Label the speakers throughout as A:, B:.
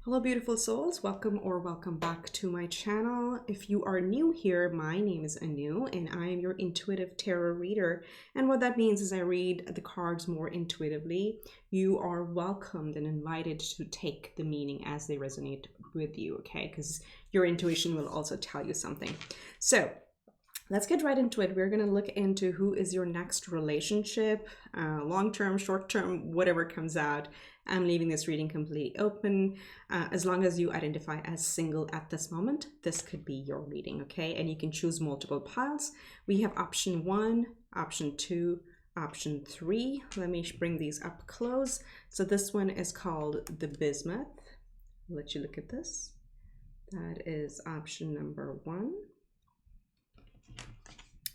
A: Hello beautiful souls, welcome or welcome back to my channel. If you are new here, my name is Anu and I am your intuitive tarot reader, and what that means is I read the cards more intuitively. You are welcomed and invited to take the meaning as they resonate with you, okay? Because your intuition will also tell you something. So let's get right into it. We're going to look into who is your next relationship, long-term, short-term, whatever comes out. I'm leaving this reading completely open. As long as you identify as single at this moment, this could be your reading, okay? And you can choose multiple piles. We have option 1, option 2, option 3. Let me bring these up close. So this one is called the Bismuth. I'll let you look at this. That is option number 1.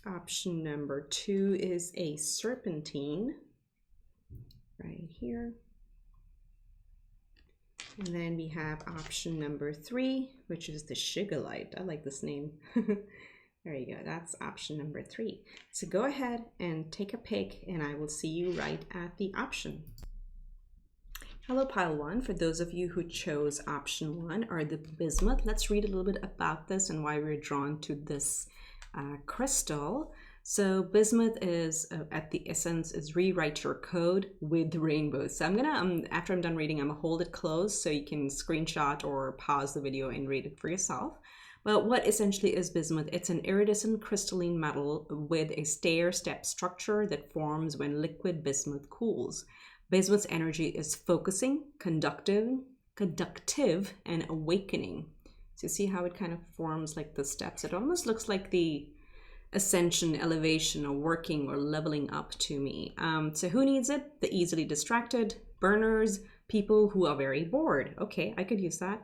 A: Option number 2 is a Serpentine, right here. And then we have option number 3, which is the Sugalite. I like this name. There you go. That's option number 3. So go ahead and take a pick and I will see you right at the option. Hello pile 1. For those of you who chose option 1 or the Bismuth, let's read a little bit about this and why we're drawn to this crystal. So Bismuth is at the essence is rewrite your code with rainbows. So I'm gonna after I'm done reading, I'm gonna hold it closed so you can screenshot or pause the video and read it for yourself. But what essentially is Bismuth? It's an iridescent crystalline metal with a stair-step structure that forms when liquid bismuth cools. Bismuth's energy is focusing, conductive, and awakening. So you see how it kind of forms like the steps. It almost looks like the ascension, elevation, or working or leveling up to me. So who needs it? The easily distracted, burners, people who are very bored. Okay, I could use that.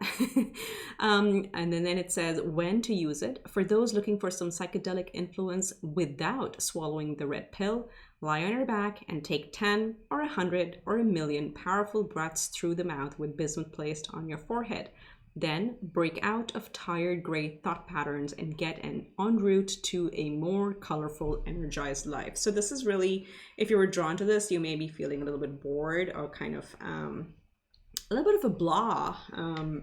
A: And then it says when to use it. For those looking for some psychedelic influence without swallowing the red pill, lie on your back and take 10 or 100 or 1,000,000 powerful breaths through the mouth with bismuth placed on your forehead. Then break out of tired gray thought patterns and get en route to a more colorful, energized life. So this is really, if you were drawn to this, you may be feeling a little bit bored or kind of a little bit of a blah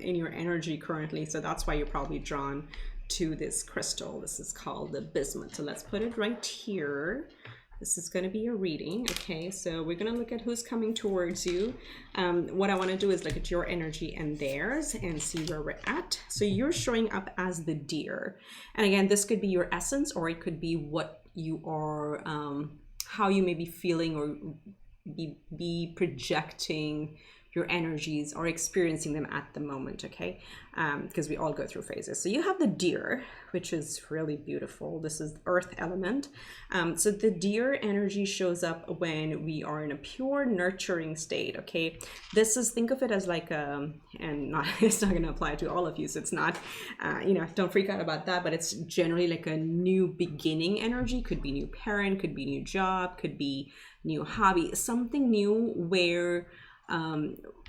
A: in your energy currently. So that's why you're probably drawn to this crystal. This is called the Bismuth. So let's put it right here. This is going to be a reading, okay? So we're going to look at who's coming towards you. What I want to do is look at your energy and theirs and see where we're at. So you're showing up as the deer. And again, this could be your essence or it could be what you are, how you may be feeling or be projecting your energies or experiencing them at the moment, okay? Because we all go through phases. So you have the deer, which is really beautiful. This is earth element. So the deer energy shows up when we are in a pure nurturing state, okay? This is, think of it as like a, and not, it's not gonna apply to all of you, so it's not, you know, don't freak out about that, but it's generally like a new beginning energy. Could be new parent, could be new job, could be new hobby, something new where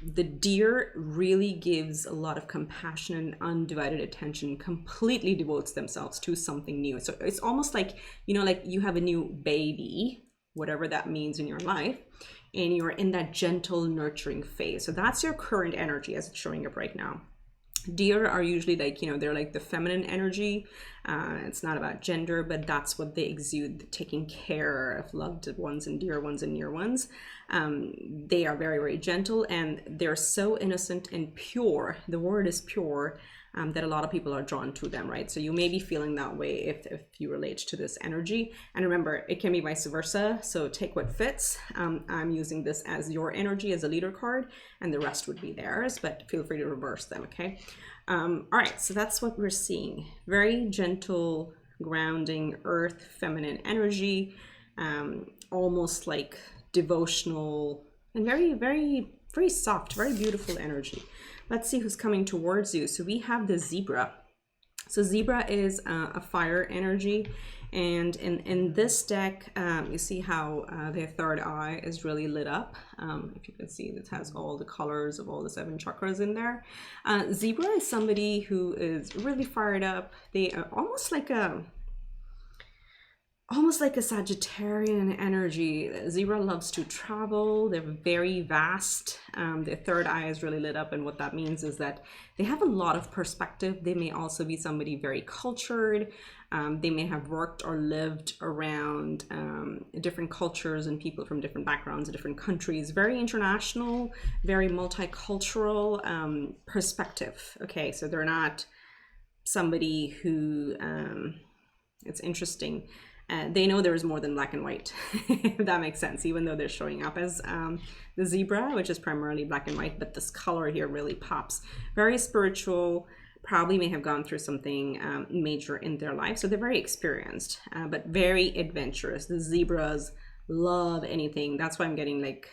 A: the deer really gives a lot of compassion and undivided attention, completely devotes themselves to something new. So it's almost like, you know, like you have a new baby, whatever that means in your life, and you're in that gentle nurturing phase. So that's your current energy as it's showing up right now. Deer are usually like, you know, they're like the feminine energy. It's not about gender, but that's what they exude, taking care of loved ones and dear ones and near ones. They are very, very gentle and they're so innocent and pure. The word is pure, that a lot of people are drawn to them, right? So you may be feeling that way if you relate to this energy. And remember, it can be vice versa. So take what fits. I'm using this as your energy as a leader card and the rest would be theirs, but feel free to reverse them, okay? All right, so that's what we're seeing. Very gentle, grounding, earth, feminine energy, almost like devotional and very, very, very soft, very beautiful energy. Let's see who's coming towards you. So we have the zebra. So zebra is a fire energy. And in this deck, you see how their third eye is really lit up. If you can see, this has all the colors of all the 7 chakras in there. Zebra is somebody who is really fired up. They are almost like a, almost like a Sagittarian energy. Zebra loves to travel. They're very vast. Their third eye is really lit up, and what that means is that they have a lot of perspective. They may also be somebody very cultured. They may have worked or lived around different cultures and people from different backgrounds, different countries. Very international, very multicultural perspective. Okay, so they're not somebody who, it's interesting. They know there is more than black and white, if that makes sense, even though they're showing up as the zebra, which is primarily black and white, but this color here really pops. Very spiritual, probably may have gone through something major in their life. So they're very experienced, but very adventurous. The zebras love anything. That's why I'm getting like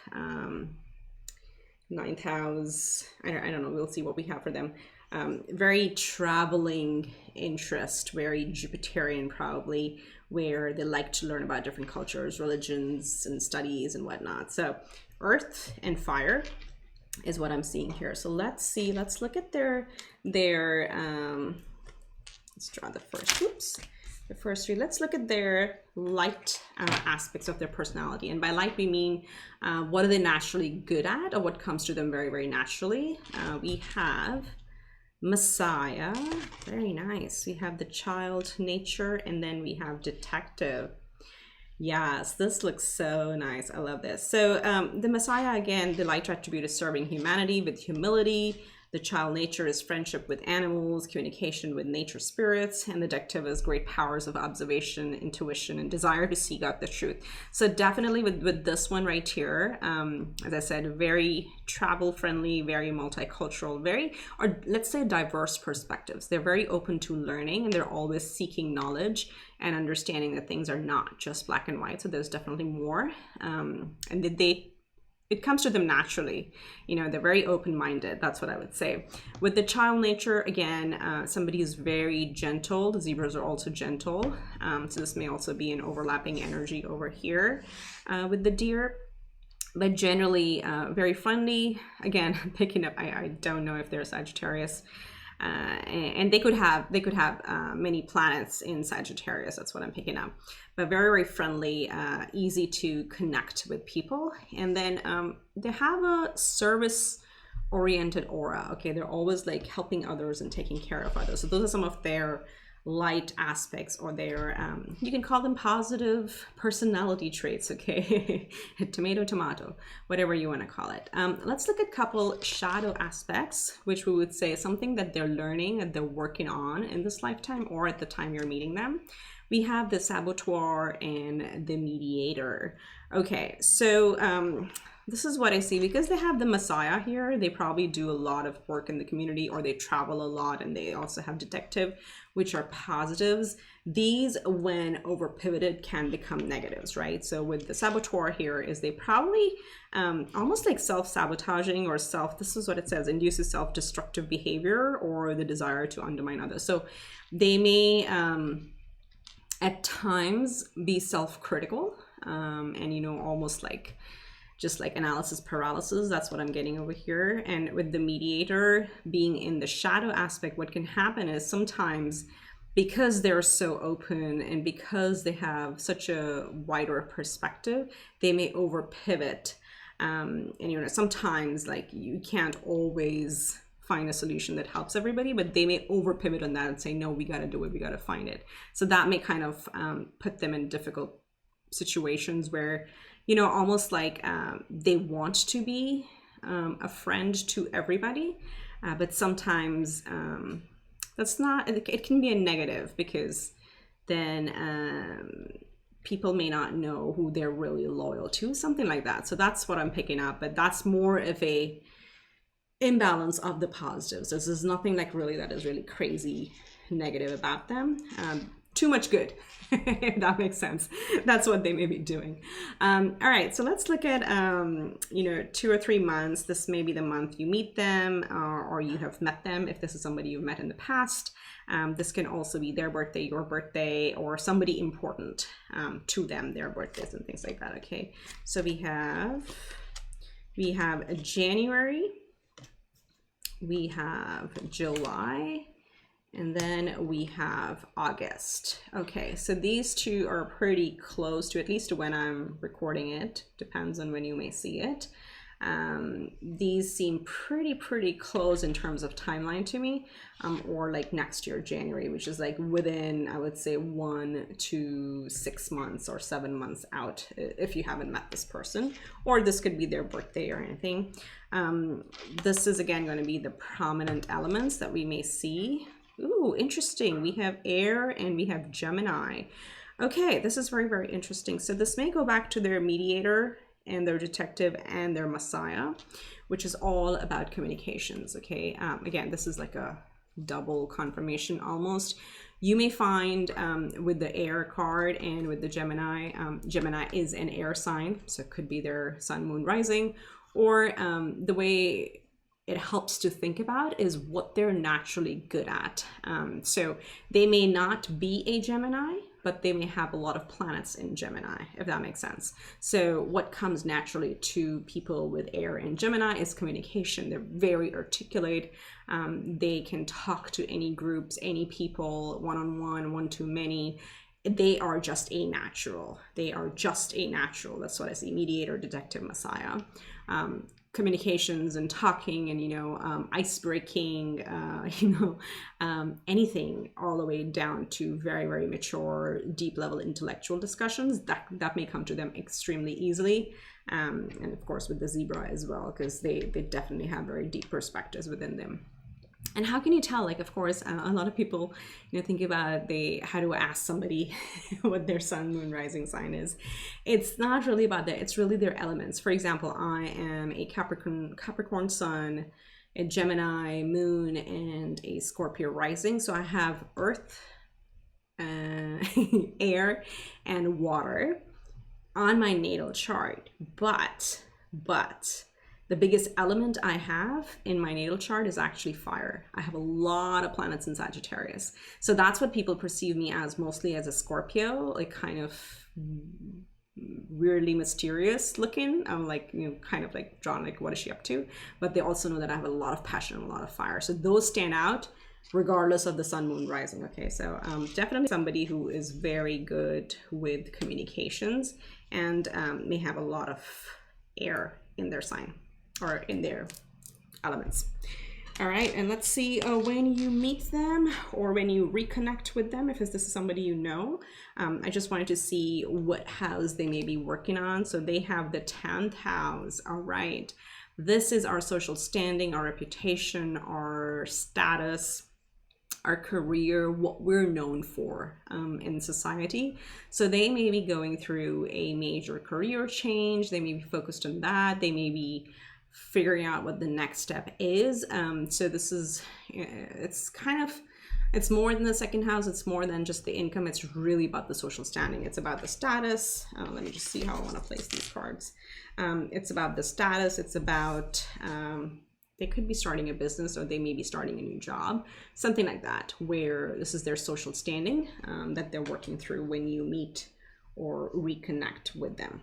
A: 9th house. I don't know. We'll see what we have for them. Very traveling interest, very Jupiterian probably, where they like to learn about different cultures, religions, and studies and whatnot. So earth and fire is what I'm seeing here. So let's see, let's look at their let's draw the first three. Let's look at their light aspects of their personality. And by light, we mean what are they naturally good at, or what comes to them very, very naturally. We have Messiah, very nice. We have the child nature, and then we have detective. Yes, this looks so nice. I love this. So the Messiah, again, the light attribute is serving humanity with humility. The child nature is friendship with animals, communication with nature spirits, and the detective is great powers of observation, intuition, and desire to seek out the truth. So definitely with this one right here, as I said, very travel friendly, very multicultural, very, or let's say diverse perspectives. They're very open to learning, and they're always seeking knowledge and understanding that things are not just black and white. So there's definitely more, and it comes to them naturally. You know, they're very open-minded. That's what I would say. With the child nature, again, somebody who's very gentle. The zebras are also gentle. So this may also be an overlapping energy over here with the deer. But generally very friendly. Again, picking up, I don't know if they're Sagittarius. And they could have many planets in Sagittarius. That's what I'm picking up. But very, very friendly, easy to connect with people. And then they have a service-oriented aura. Okay, they're always like helping others and taking care of others. So those are some of their light aspects, or their you can call them positive personality traits. Okay, tomato, whatever you want to call it. Let's look at a couple shadow aspects, which we would say is something that they're learning, that they're working on in this lifetime, or at the time you're meeting them. We have the saboteur and the mediator. Okay, so this is what I see. Because they have the Messiah here, they probably do a lot of work in the community, or they travel a lot, and they also have detective, which are positives. These, when over pivoted, can become negatives, right? So with the saboteur here, is they probably almost like self-sabotaging, or this is what it says, induces self-destructive behavior, or the desire to undermine others. So they may at times be self-critical, and, you know, almost like just like analysis paralysis. That's what I'm getting over here. And with the mediator being in the shadow aspect, what can happen is sometimes, because they're so open and because they have such a wider perspective, they may over pivot. And, you know, sometimes like you can't always find a solution that helps everybody, but they may over pivot on that and say, no, we got to do it, we got to find it. So that may kind of put them in difficult situations where, you know, almost like they want to be a friend to everybody, but sometimes that's not, it can be a negative, because then people may not know who they're really loyal to, something like that. So that's what I'm picking up, but that's more of a imbalance of the positives. This is nothing like really that is really crazy negative about them. Too much good, if that makes sense. That's what they may be doing. All right, so let's look at, you know, 2 or 3 months. This may be the month you meet them, or you have met them, if this is somebody you've met in the past. This can also be their birthday, your birthday, or somebody important to them, their birthdays and things like that. Okay, so we have January, we have July, And then we have August. Okay, so these two are pretty close to, at least when I'm recording it, depends on when you may see it. These seem pretty close in terms of timeline to me, or like next year, January, which is like within, I would say 1 to 6 months or 7 months out if you haven't met this person, or this could be their birthday or anything. This is again going to be the prominent elements that we may see. Ooh, interesting. We have air and we have Gemini. Okay, this is very interesting. So this may go back to their mediator and their detective and their messiah, which is all about communications. Okay, again, this is like a double confirmation almost. You may find with the air card and with the Gemini, Gemini is an air sign, so it could be their sun, moon, rising, or the way it helps to think about is what they're naturally good at. So they may not be a Gemini, but they may have a lot of planets in Gemini, if that makes sense. So what comes naturally to people with air and Gemini is communication. They're very articulate. They can talk to any groups, any people, one-on-one, one-to-many. They are just a natural. They are just a natural. That's what I see, mediator, detective, messiah. Communications and talking and, you know, ice breaking, anything all the way down to very mature, deep level intellectual discussions that may come to them extremely easily. And of course with the zebra as well, because they definitely have very deep perspectives within them. And how can you tell? Like, of course, a lot of people, you know, think about how to ask somebody what their sun, moon, rising sign is. It's not really about that. It's really their elements. For example, I am a Capricorn sun, a Gemini moon, and a Scorpio rising. So I have earth, air, and water on my natal chart. But the biggest element I have in my natal chart is actually fire. I have a lot of planets in Sagittarius. So that's what people perceive me as, mostly as a Scorpio, like kind of weirdly mysterious looking. I'm like, you know, kind of like drawn, like what is she up to? But they also know that I have a lot of passion and a lot of fire. So those stand out regardless of the sun, moon, rising. Okay, so definitely somebody who is very good with communications and may have a lot of air in their sign, or in their elements. All right, and let's see when you meet them or when you reconnect with them, if this is somebody you know. I just wanted to see what house they may be working on. So they have the 10th house. All right, this is our social standing, our reputation, our status, our career, what we're known for in society. So they may be going through a major career change. They may be focused on that. They may be figuring out what the next step is. So this is, it's more than the second house. It's more than just the income. It's really about the social standing. It's about the status. Let me just see how I want to place these cards. It's about the status. It's about, they could be starting a business, or they may be starting a new job, something like that, where this is their social standing that they're working through when you meet or reconnect with them.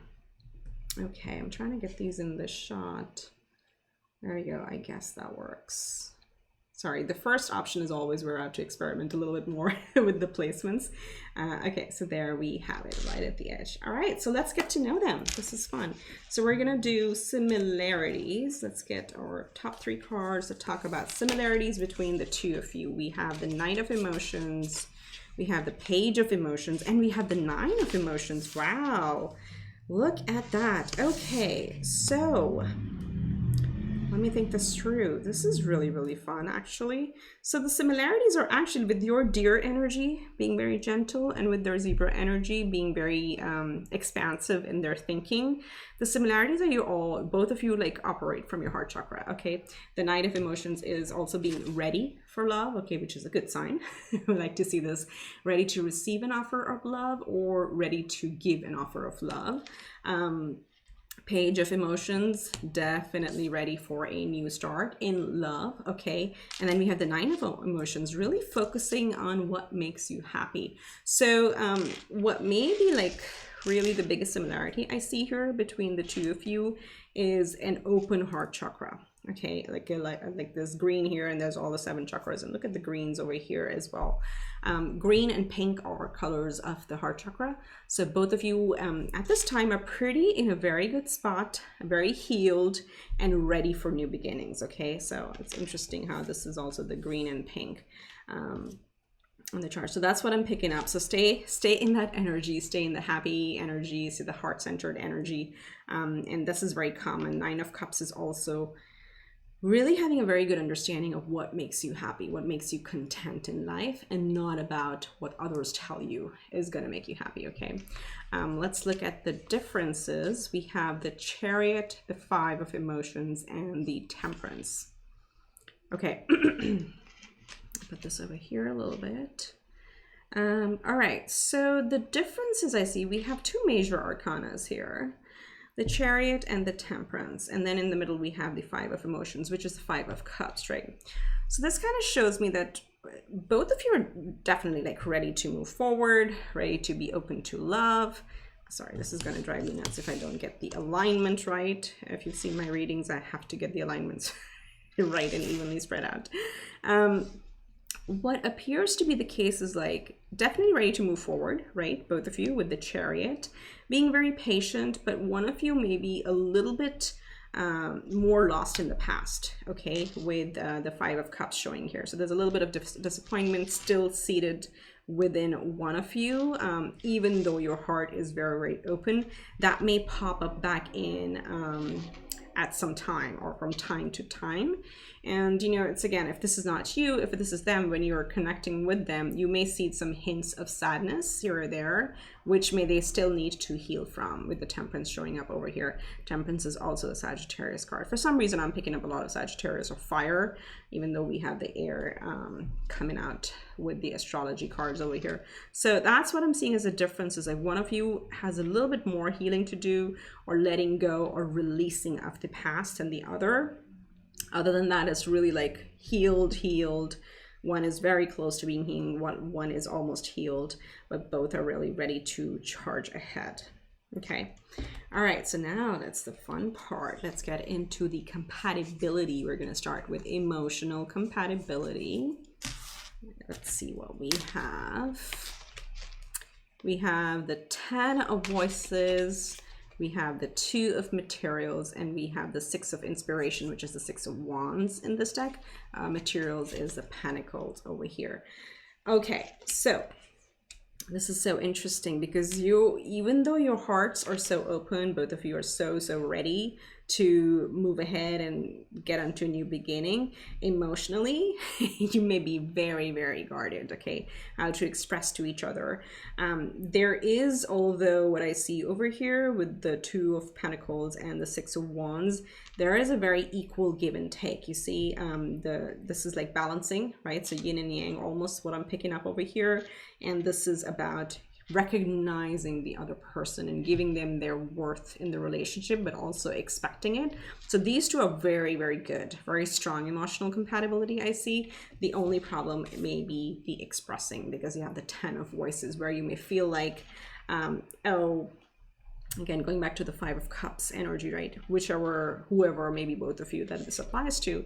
A: Okay, I'm trying to get these in the shot. There we go. I guess that works. Sorry, the first option is always where I have to experiment a little bit more with the placements. Okay, so there we have it right at the edge. All right, so let's get to know them. This is fun. So we're gonna do similarities. Let's get our top 3 cards to talk about similarities between the two of you. We have the Knight of Emotions, we have the Page of Emotions, and we have the 9 of Emotions. Wow, look at that. Okay, so let me think this through. This is really fun, actually. So the similarities are actually with your deer energy being very gentle, and with their zebra energy being very expansive in their thinking. The similarities are both of you like operate from your heart chakra. Okay, the Knight of Emotions is also being ready for love, okay, which is a good sign. We like to see this, ready to receive an offer of love or ready to give an offer of love. Page of Emotions, definitely ready for a new start in love, okay? And then we have the 9 of Emotions, really focusing on what makes you happy. So what may be like really the biggest similarity I see here between the two of you is an open heart chakra, Okay, like this green here, and there's all the 7 chakras, and look at the greens over here as well. Green and pink are colors of the heart chakra. So both of you at this time are pretty in a very good spot, very healed and ready for new beginnings. Okay, so it's interesting how this is also the green and pink on the chart. So that's what I'm picking up. So stay in that energy, stay in the happy energy, so the heart-centered energy. And this is very common. 9 of Cups is also really having a very good understanding of what makes you happy, what makes you content in life, and not about what others tell you is going to make you happy. Okay, let's look at the differences. We have the Chariot, the 5 of Emotions, and the Temperance. Okay, put this over here a little bit. All right, so the differences I see, we have 2 major arcanas here. The Chariot and the Temperance, and then in the middle we have the 5 of Emotions, which is the 5 of Cups, right? So this kind of shows me that both of you are definitely like ready to move forward, ready to be open to love. Sorry, this is going to drive me nuts if I don't get the alignment right. If you've seen my readings, I have to get the alignments right and evenly spread out. What appears to be the case is like definitely ready to move forward, right? Both of you with the Chariot, being very patient, but one of you may be a little bit more lost in the past, okay, with the 5 of Cups showing here. So there's a little bit of disappointment still seated within one of you, even though your heart is very, very open. That may pop up back in at some time or from time to time. And you know, it's again, if this is not you, if this is them, when you're connecting with them, you may see some hints of sadness here or there, which may they still need to heal from, with the Temperance showing up over here. Temperance is also a Sagittarius card. For some reason, I'm picking up a lot of Sagittarius or fire, even though we have the air coming out with the astrology cards over here. So that's what I'm seeing as a difference, is like one of you has a little bit more healing to do, or letting go or releasing of the past, and the other than that, it's really like healed. One is very close to being healed, one is almost healed, but both are really ready to charge ahead. Okay, all right, so now that's the fun part. Let's get into the compatibility. We're going to start with emotional compatibility. Let's see what we have. We have the 10 of Voices, we have the 2 of Materials, and we have the 6 of Inspiration, which is the 6 of Wands in this deck. Materials is the Pentacles over here. Okay, so this is so interesting because even though your hearts are so open, both of you are so ready to move ahead and get onto a new beginning, emotionally you may be very guarded, okay, how to express to each other. There is, although what I see over here with the 2 of Pentacles and the 6 of Wands, there is a very equal give and take. You see, this is like balancing, right? So yin and yang, almost what I'm picking up over here. And this is about recognizing the other person and giving them their worth in the relationship, but also expecting it. So these two are very good, very strong emotional compatibility, I see. The only problem may be the expressing, because you have the 10 of Voices, where you may feel like, oh, again, going back to the 5 of Cups energy, right? Whoever, maybe both of you that this applies to,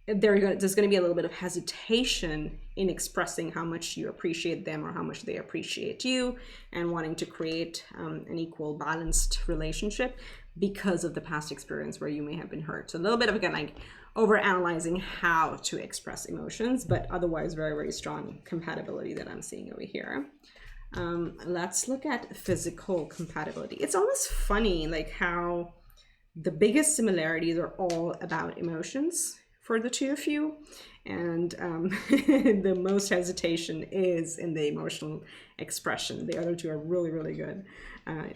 A: there's going to be a little bit of hesitation in expressing how much you appreciate them or how much they appreciate you, and wanting to create an equal, balanced relationship because of the past experience where you may have been hurt. So a little bit of, again, like over analyzing how to express emotions, but otherwise very strong compatibility that I'm seeing over here. Let's look at physical compatibility. It's almost funny like how the biggest similarities are all about emotions for the two of you, and the most hesitation is in the emotional expression. The other two are really good,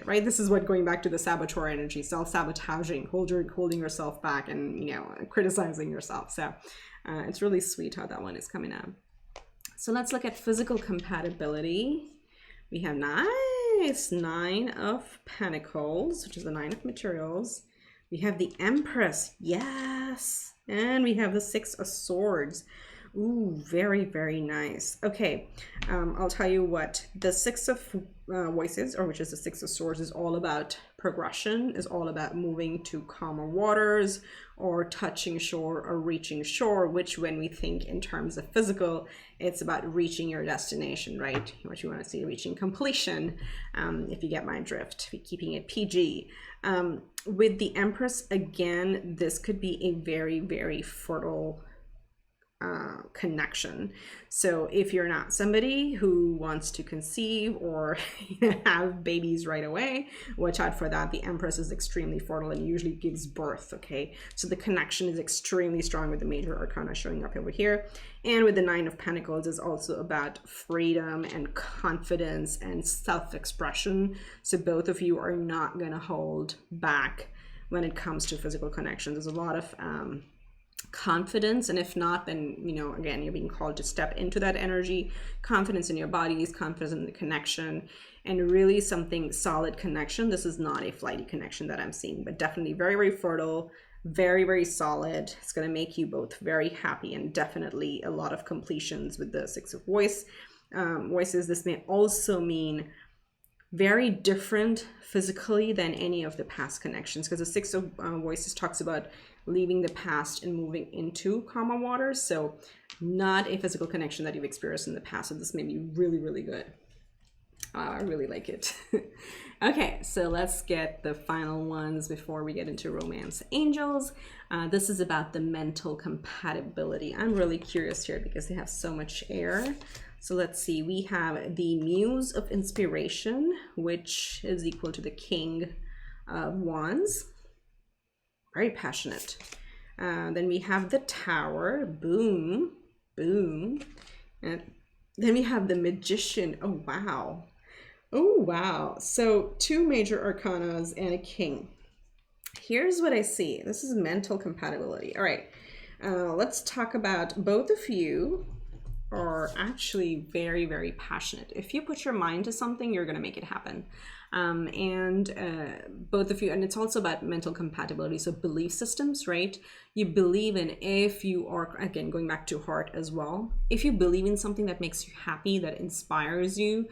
A: right? This is what, going back to the saboteur energy, self-sabotaging, holding yourself back, and criticizing yourself. So it's really sweet how that one is coming out. So let's look at physical compatibility. We have nice 9 of Pentacles, which is the 9 of Materials. We have the Empress, yes. And we have the 6 of Swords. Ooh, very nice. Okay, I'll tell you what, the 6 of Voices, or which is the 6 of Swords, is all about progression, is all about moving to calmer waters, or touching shore or reaching shore, which when we think in terms of physical, it's about reaching your destination, right? What you want to see, reaching completion, if you get my drift, keeping it PG. With the Empress, again, this could be a very, very fertile connection. So if you're not somebody who wants to conceive or have babies right away, watch out for that. The Empress is extremely fertile and usually gives birth, okay? So the connection is extremely strong with the major arcana showing up over here. And with the Nine of Pentacles is also about freedom and confidence and self-expression. So both of you are not going to hold back when it comes to physical connections. There's a lot of confidence, and if not, then again, you're being called to step into that energy. Confidence in your bodies, confidence in the connection, and really something solid connection. This is not a flighty connection that I'm seeing, but definitely very, very fertile, very, very solid. It's going to make you both very happy, and definitely a lot of completions with the Six of Voices. This may also mean very different physically than any of the past connections, because the Six of Voices talks about leaving the past and moving into calmer waters. So not a physical connection that you've experienced in the past. So this may be really, really good. I really like it. Okay, so let's get the final ones before we get into romance angels. This is about the mental compatibility. I'm really curious here because they have so much air. So let's see, we have the Muse of Inspiration, which is equal to the King of Wands. Very passionate. Then we have the Tower, boom, boom. And then we have the Magician. Oh, wow. Oh, wow. So 2 major arcanas and a king. Here's what I see. This is mental compatibility. All right. Let's talk about both of you are actually very, very passionate. If you put your mind to something, you're going to make it happen. Both of you, and it's also about mental compatibility, so belief systems, right? You believe in, if you are, again, going back to heart as well, if you believe in something that makes you happy, that inspires you,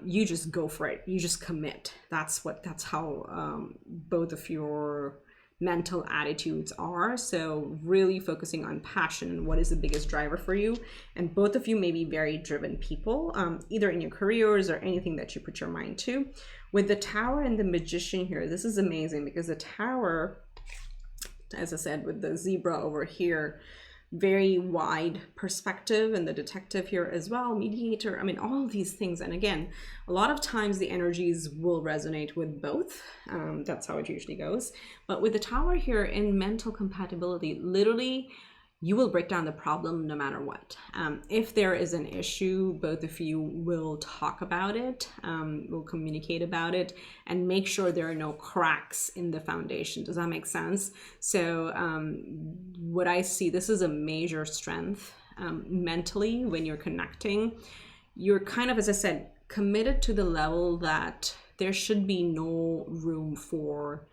A: you just go for it, you just commit. That's how both of your mental attitudes are. So really focusing on passion and what is the biggest driver for you. And both of you may be very driven people, either in your careers or anything that you put your mind to. With the Tower and the Magician here, this is amazing because the Tower, as I said, with the zebra over here, very wide perspective, and the Detective here as well, mediator, I mean, all of these things. And again, a lot of times the energies will resonate with both. That's how it usually goes. But with the Tower here in mental compatibility, literally you will break down the problem no matter what. If there is an issue, both of you will talk about it, will communicate about it, and make sure there are no cracks in the foundation. Does that make sense? So what I see, this is a major strength mentally when you're connecting. You're kind of, as I said, committed to the level that there should be no room for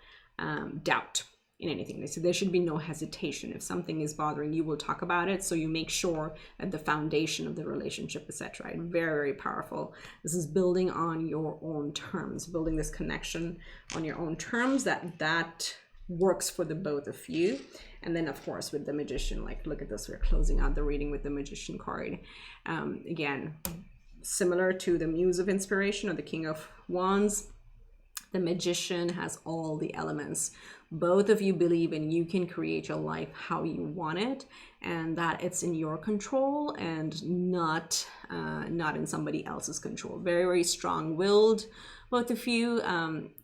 A: doubt in anything. So there should be no hesitation. If something is bothering you, we'll talk about it. So you make sure that the foundation of the relationship is set right. Very, very powerful. This is building on your own terms, building this connection on your own terms that works for the both of you. And then of course with the Magician, like look at this, we're closing out the reading with the Magician card. Again, similar to the Muse of Inspiration or the King of Wands, the Magician has all the elements. Both of you believe in you can create your life how you want it, and that it's in your control and not in somebody else's control. Very, very strong-willed, both of you,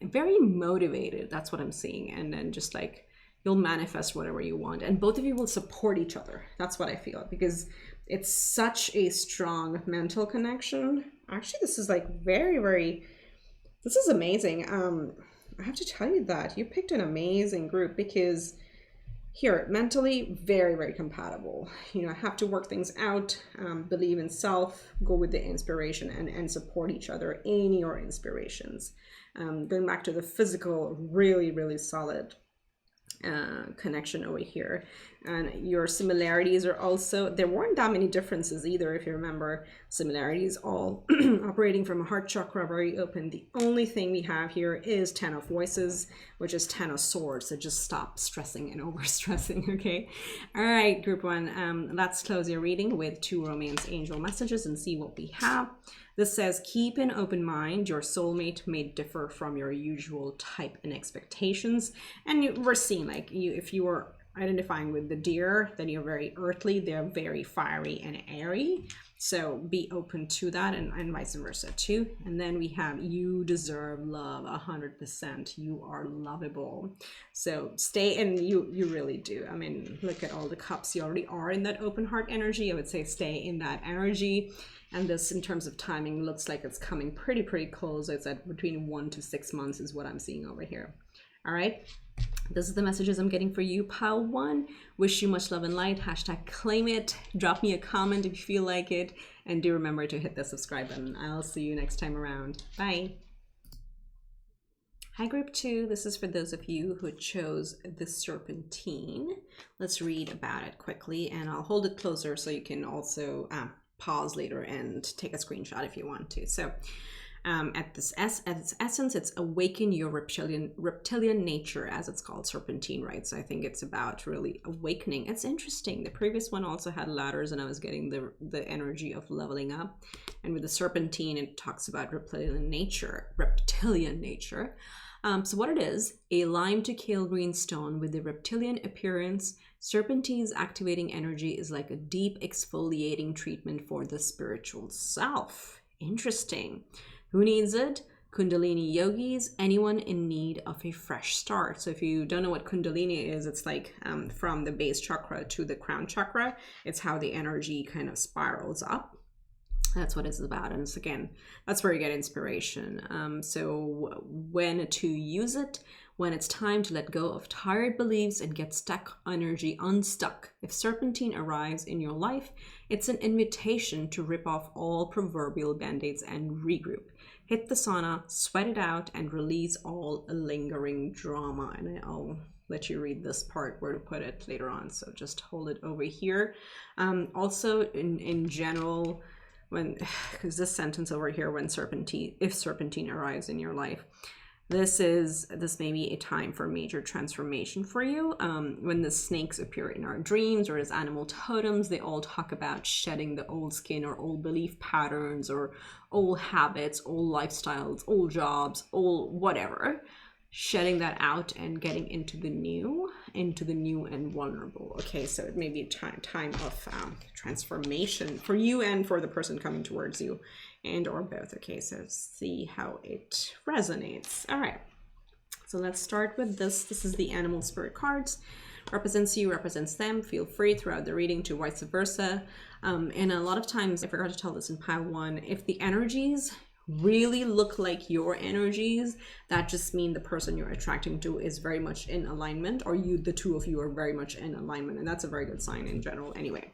A: very motivated. That's what I'm seeing. And then just like you'll manifest whatever you want, and both of you will support each other. That's what I feel, because it's such a strong mental connection. Actually, this is like very, very, this is amazing. I have to tell you that you picked an amazing group, because here, mentally, very, very compatible. You know, have to work things out, believe in self, go with the inspiration, and support each other in your inspirations. Going back to the physical, really, really solid connection over here. And your similarities are also, there weren't that many differences either, if you remember. Similarities all operating from a heart chakra, very open. The only thing we have here is 10 of voices, which is 10 of swords. So just stop stressing and over stressing, okay? All right, group one, let's close your reading with 2 romance angel messages and see what we have. This says, keep an open mind. Your soulmate may differ from your usual type and expectations. And we're seeing, like, if you were identifying with the deer, then you're very earthly, they're very fiery and airy. So be open to that, and vice versa too. And then we have, you deserve love 100%. You are lovable. So stay, and you really do. I mean, look at all the cups. You already are in that open heart energy. I would say stay in that energy. And this, in terms of timing, looks like it's coming pretty close. It's at between 1 to 6 months is what I'm seeing over here. All right. This is the messages I'm getting for you, pile 1. Wish you much love and light. Hashtag claim it. Drop me a comment if you feel like it. And do remember to hit the subscribe button. I'll see you next time around. Bye. Hi, group 2. This is for those of you who chose the Serpentine. Let's read about it quickly, and I'll hold it closer so you can also pause later and take a screenshot if you want to. So at its essence, it's awaken your reptilian nature, as it's called, Serpentine, right? So I think it's about really awakening. It's interesting. The previous one also had ladders, and I was getting the energy of leveling up. And with the Serpentine, it talks about reptilian nature. So what it is, a lime to kale green stone with the reptilian appearance. Serpentine's activating energy is like a deep exfoliating treatment for the spiritual self. Interesting. Who needs it? Kundalini yogis, anyone in need of a fresh start. So if you don't know what Kundalini is, it's like from the base chakra to the crown chakra. It's how the energy kind of spirals up. That's what it's about. And it's, again, that's where you get inspiration. So when to use it, when it's time to let go of tired beliefs and get stuck energy unstuck. If Serpentine arrives in your life, it's an invitation to rip off all proverbial band-aids and regroup. Hit the sauna, sweat it out, and release all lingering drama. And I'll let you read this part, where to put it later on. So just hold it over here. Also, in general, because this sentence over here, if Serpentine arrives in your life, this may be a time for major transformation for you. When the snakes appear in our dreams or as animal totems, they all talk about shedding the old skin or old belief patterns or old habits, old lifestyles, old jobs, old whatever. Shedding that out and getting into the new and vulnerable. Okay, so it may be a time of transformation for you and for the person coming towards you, and or both. Okay, so see how it resonates. All right, so let's start with this. This is the animal spirit cards. Represents you, represents them. Feel free throughout the reading to vice versa. And a lot of times, I forgot to tell this in pile 1, if the energies really look like your energies, that just means the person you're attracting to is very much in alignment, or the two of you are very much in alignment, and that's a very good sign in general anyway.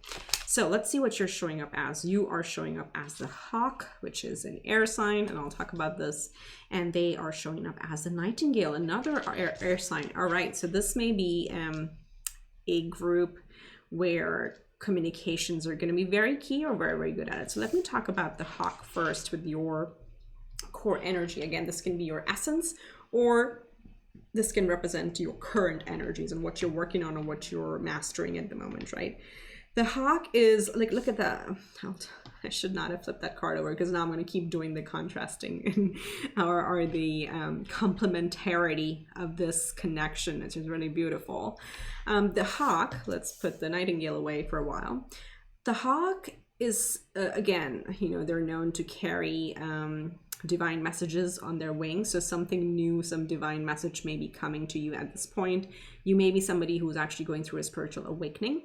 A: So let's see what you're showing up as. You are showing up as the hawk, which is an air sign, and I'll talk about this. And they are showing up as the nightingale, another air sign. All right, so this may be a group where communications are going to be very key or very good at it. So let me talk about the hawk first with your core energy. Again, this can be your essence, or this can represent your current energies and what you're working on or what you're mastering at the moment, right? The hawk is like, look at that. I should not have flipped that card over, because now I'm going to keep doing the contrasting or the complementarity of this connection, which is really beautiful. The hawk, let's put the nightingale away for a while. The hawk is, again, they're known to carry divine messages on their wings. So something new, some divine message may be coming to you at this point. You may be somebody who's actually going through a spiritual awakening.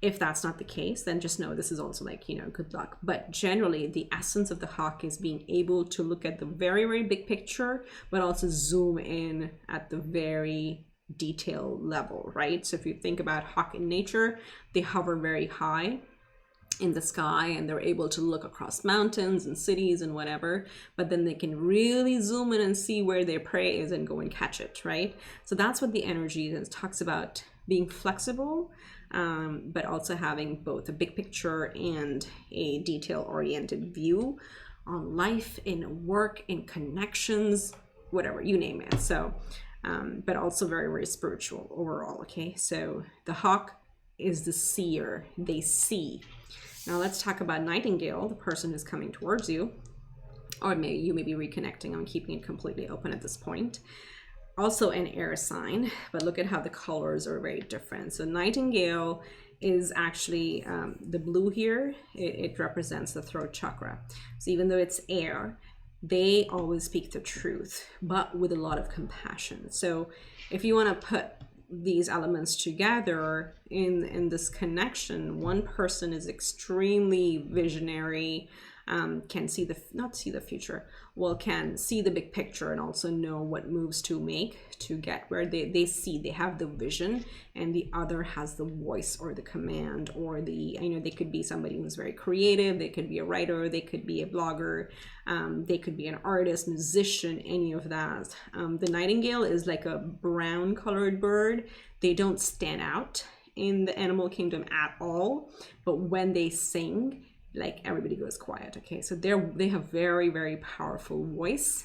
A: If that's not the case, then just know this is also like, good luck. But generally, the essence of the hawk is being able to look at the very big picture, but also zoom in at the very detail level, right? So if you think about hawk in nature, they hover very high in the sky, and they're able to look across mountains and cities and whatever, but then they can really zoom in and see where their prey is and go and catch it, right? So that's what the energy is. It talks about being flexible, but also having both a big picture and a detail-oriented view on life, in work, in connections, whatever, you name it. So, but also very, very spiritual overall, okay? So the hawk is the seer, they see. Now let's talk about Nightingale, the person who's coming towards you, or maybe you may be reconnecting. I'm keeping it completely open at this point. Also an air sign, but look at how the colors are very different. So Nightingale is actually the blue here. It represents the throat chakra. So even though it's air, they always speak the truth, but with a lot of compassion. So if you want to put these elements together in this connection, one person is extremely visionary, can see not see the future, well, can see the big picture and also know what moves to make to get where they see, they have the vision, and the other has the voice or the command or the, you know, they could be somebody who's very creative, they could be a writer, they could be a blogger, they could be an artist, musician, any of that. The nightingale is like a brown colored bird. They don't stand out in the animal kingdom at all, but when they sing, like everybody goes quiet. Okay, so they have very, very powerful voice,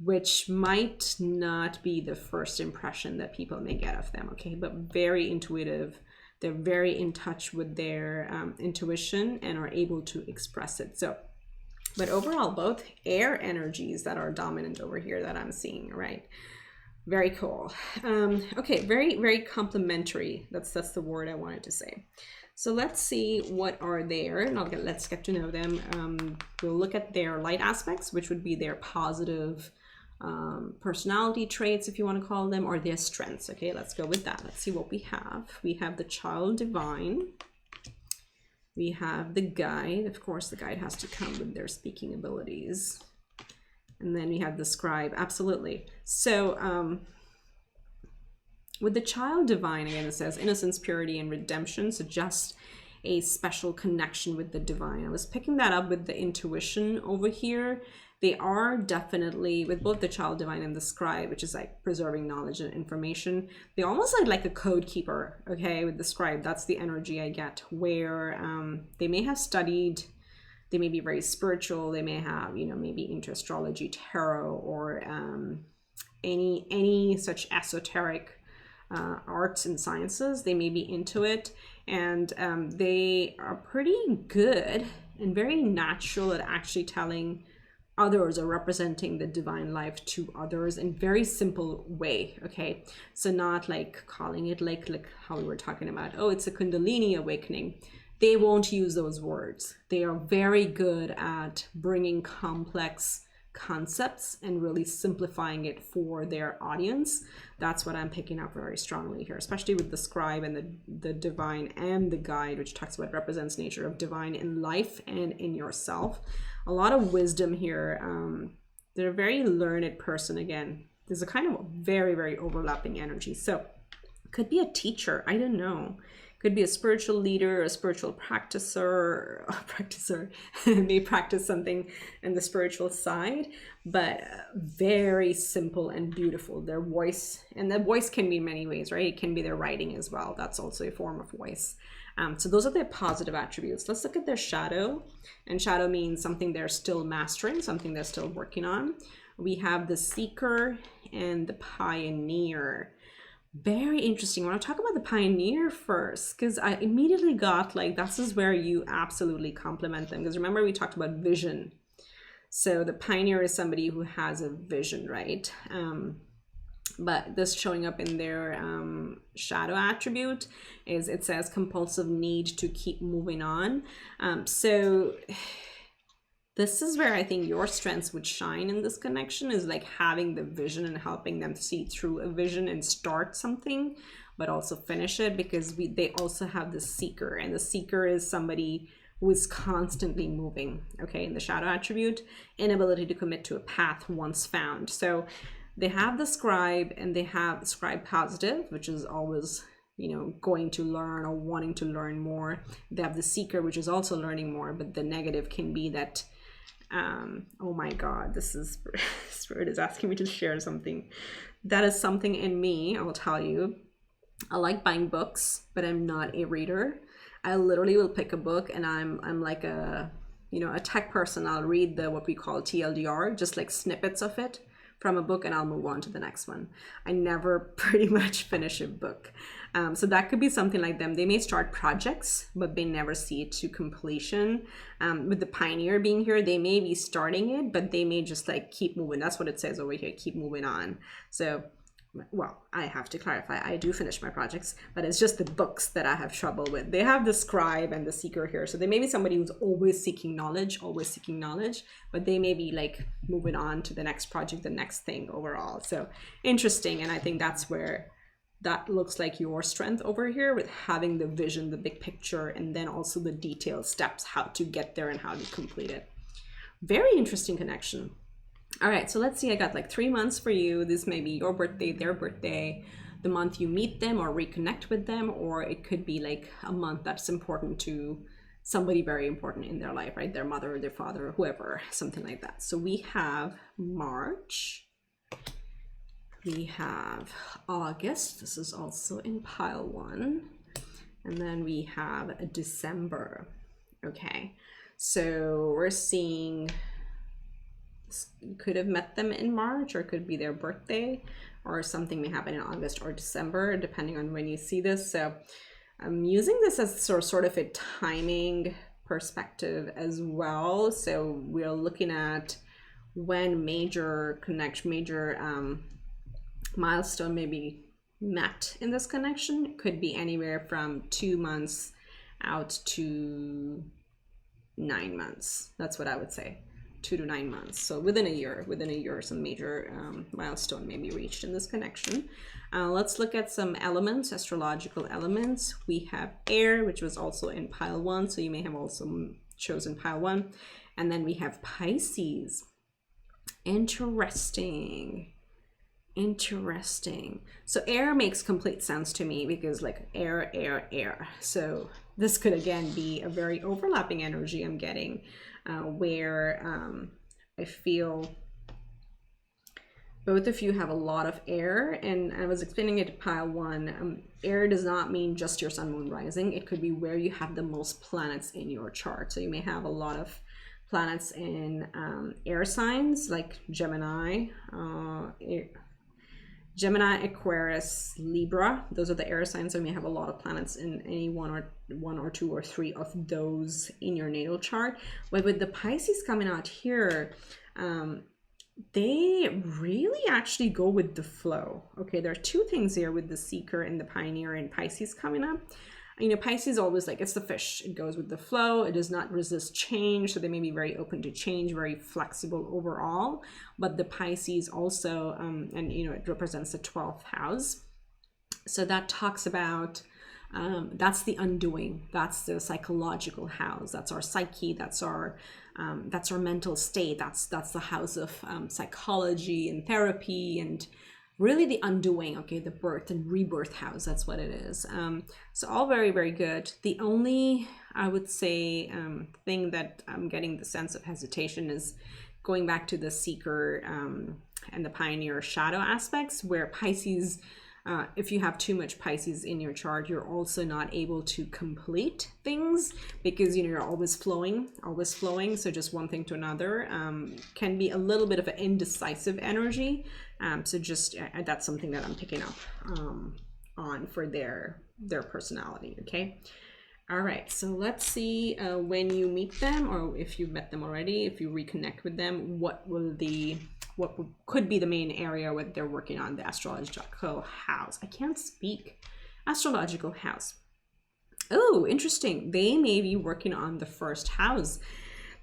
A: which might not be the first impression that people may get of them. Okay, but very intuitive. They're very in touch with their intuition and are able to express it. So, but overall, both air energies that are dominant over here that I'm seeing, right? Very cool. Okay, very, very complementary. That's the word I wanted to say. So let's see what are there, and let's get to know them. We'll look at their light aspects, which would be their positive personality traits, if you want to call them, or their strengths. Okay, let's go with that. Let's see what we have. We have the child divine. We have the guide. Of course, the guide has to come with their speaking abilities. And then we have the scribe. Absolutely. So, with the child divine, again, it says innocence, purity, and redemption suggest a special connection with the divine. I was picking that up with the intuition over here. They are definitely, with both the child divine and the scribe, which is like preserving knowledge and information, they almost like a code keeper, okay, with the scribe. That's the energy I get, where they may have studied, they may be very spiritual, they may have, you know, maybe into astrology, tarot, or any such esoteric arts and sciences. They may be into it, and they are pretty good and very natural at actually telling others or representing the divine life to others in very simple way. Okay, so not like calling it like how we were talking about, oh, it's a kundalini awakening. They won't use those words. They are very good at bringing complex concepts and really simplifying it for their audience. That's what I'm picking up very strongly here, especially with the scribe and the divine and the guide, which talks about represents nature of divine in life and in yourself. A lot of wisdom here. They're a very learned person. Again, there's a kind of very, very overlapping energy. So could be a teacher, I don't know. Could be a spiritual leader, a spiritual practicer, may practice something in the spiritual side, but very simple and beautiful. Their voice, and the voice can be in many ways, right? It can be their writing as well. That's also a form of voice. So those are their positive attributes. Let's look at their shadow. And shadow means something they're still mastering, something they're still working on. We have the seeker and the pioneer. Very interesting. I want to talk about the pioneer first, because I immediately got like, this is where you absolutely complement them. Because remember, we talked about vision. So the pioneer is somebody who has a vision, right? But this showing up in their shadow attribute is, it says compulsive need to keep moving on. So this is where I think your strengths would shine in this connection, is like having the vision and helping them see through a vision and start something, but also finish it, because they also have the seeker, and the seeker is somebody who is constantly moving, okay, in the shadow attribute, inability to commit to a path once found. So they have the scribe, and they have scribe positive, which is always, you know, going to learn or wanting to learn more. They have the seeker, which is also learning more, but the negative can be that, oh my God, this is, Spirit is asking me to share something. That is something in me, I'll tell you. I like buying books, but I'm not a reader. I literally will pick a book, and I'm like a, you know, a tech person. I'll read the what we call TLDR, just like snippets of it from a book, and I'll move on to the next one. I never pretty much finish a book. So that could be something like them. They may start projects, but they never see it to completion. With the pioneer being here, they may be starting it, but they may just like keep moving. That's what it says over here, keep moving on. So, well, I have to clarify, I do finish my projects, but it's just the books that I have trouble with. They have the scribe and the seeker here. So they may be somebody who's always seeking knowledge, but they may be like moving on to the next project, the next thing overall. So interesting. And I think that's where that looks like your strength over here, with having the vision, the big picture, and then also the detailed steps, how to get there and how to complete it. Very interesting connection. All right, so let's see, I got like 3 months for you. This may be your birthday, their birthday, the month you meet them or reconnect with them, or it could be like a month that's important to somebody very important in their life, right? Their mother, their father, whoever, something like that. So we have March. We have August. This is also in pile 1. And then we have December. Okay, so we're seeing, you could have met them in March, or it could be their birthday, or something may happen in August or December, depending on when you see this. So I'm using this as sort of a timing perspective as well. So we're looking at when major milestone may be met in this connection. It could be anywhere from 2 months out to 9 months. That's what I would say, 2 to 9 months. So within a year, some major milestone may be reached in this connection. Let's look at some elements, astrological elements. We have air, which was also in pile 1, so you may have also chosen pile 1. And then we have Pisces. Interesting. So air makes complete sense to me, because like air. So this could again be a very overlapping energy I'm getting, where I feel both of you have a lot of air. And I was explaining it to pile 1. Air does not mean just your sun, moon, rising. It could be where you have the most planets in your chart. So you may have a lot of planets in air signs like Gemini, Aquarius, Libra. Those are the air signs. So you may have a lot of planets in any one or two or three of those in your natal chart. But with the Pisces coming out here, they really actually go with the flow. Okay, there are 2 things here with the seeker and the pioneer and Pisces coming up. You know, Pisces always like, it's the fish. It goes with the flow. It does not resist change. So they may be very open to change, very flexible overall. But the Pisces also, and you know, it represents the 12th house. So that talks about, that's the undoing. That's the psychological house. That's our psyche. That's our mental state. That's the house of psychology and therapy and really the undoing. Okay, the birth and rebirth house, that's what it is. So all very, very good. The only, I would say, thing that I'm getting the sense of hesitation is going back to the seeker and the pioneer shadow aspects, where Pisces, if you have too much Pisces in your chart, you're also not able to complete things, because you know, you're always flowing. So just one thing to another, can be a little bit of an indecisive energy. So just that's something that I'm picking up on for their personality. Okay. All right. So let's see when you meet them, or if you've met them already, if you reconnect with them, what could be the main area what they're working on, the astrological house. I can't speak. Astrological house. Oh, interesting. They may be working on the 1st house.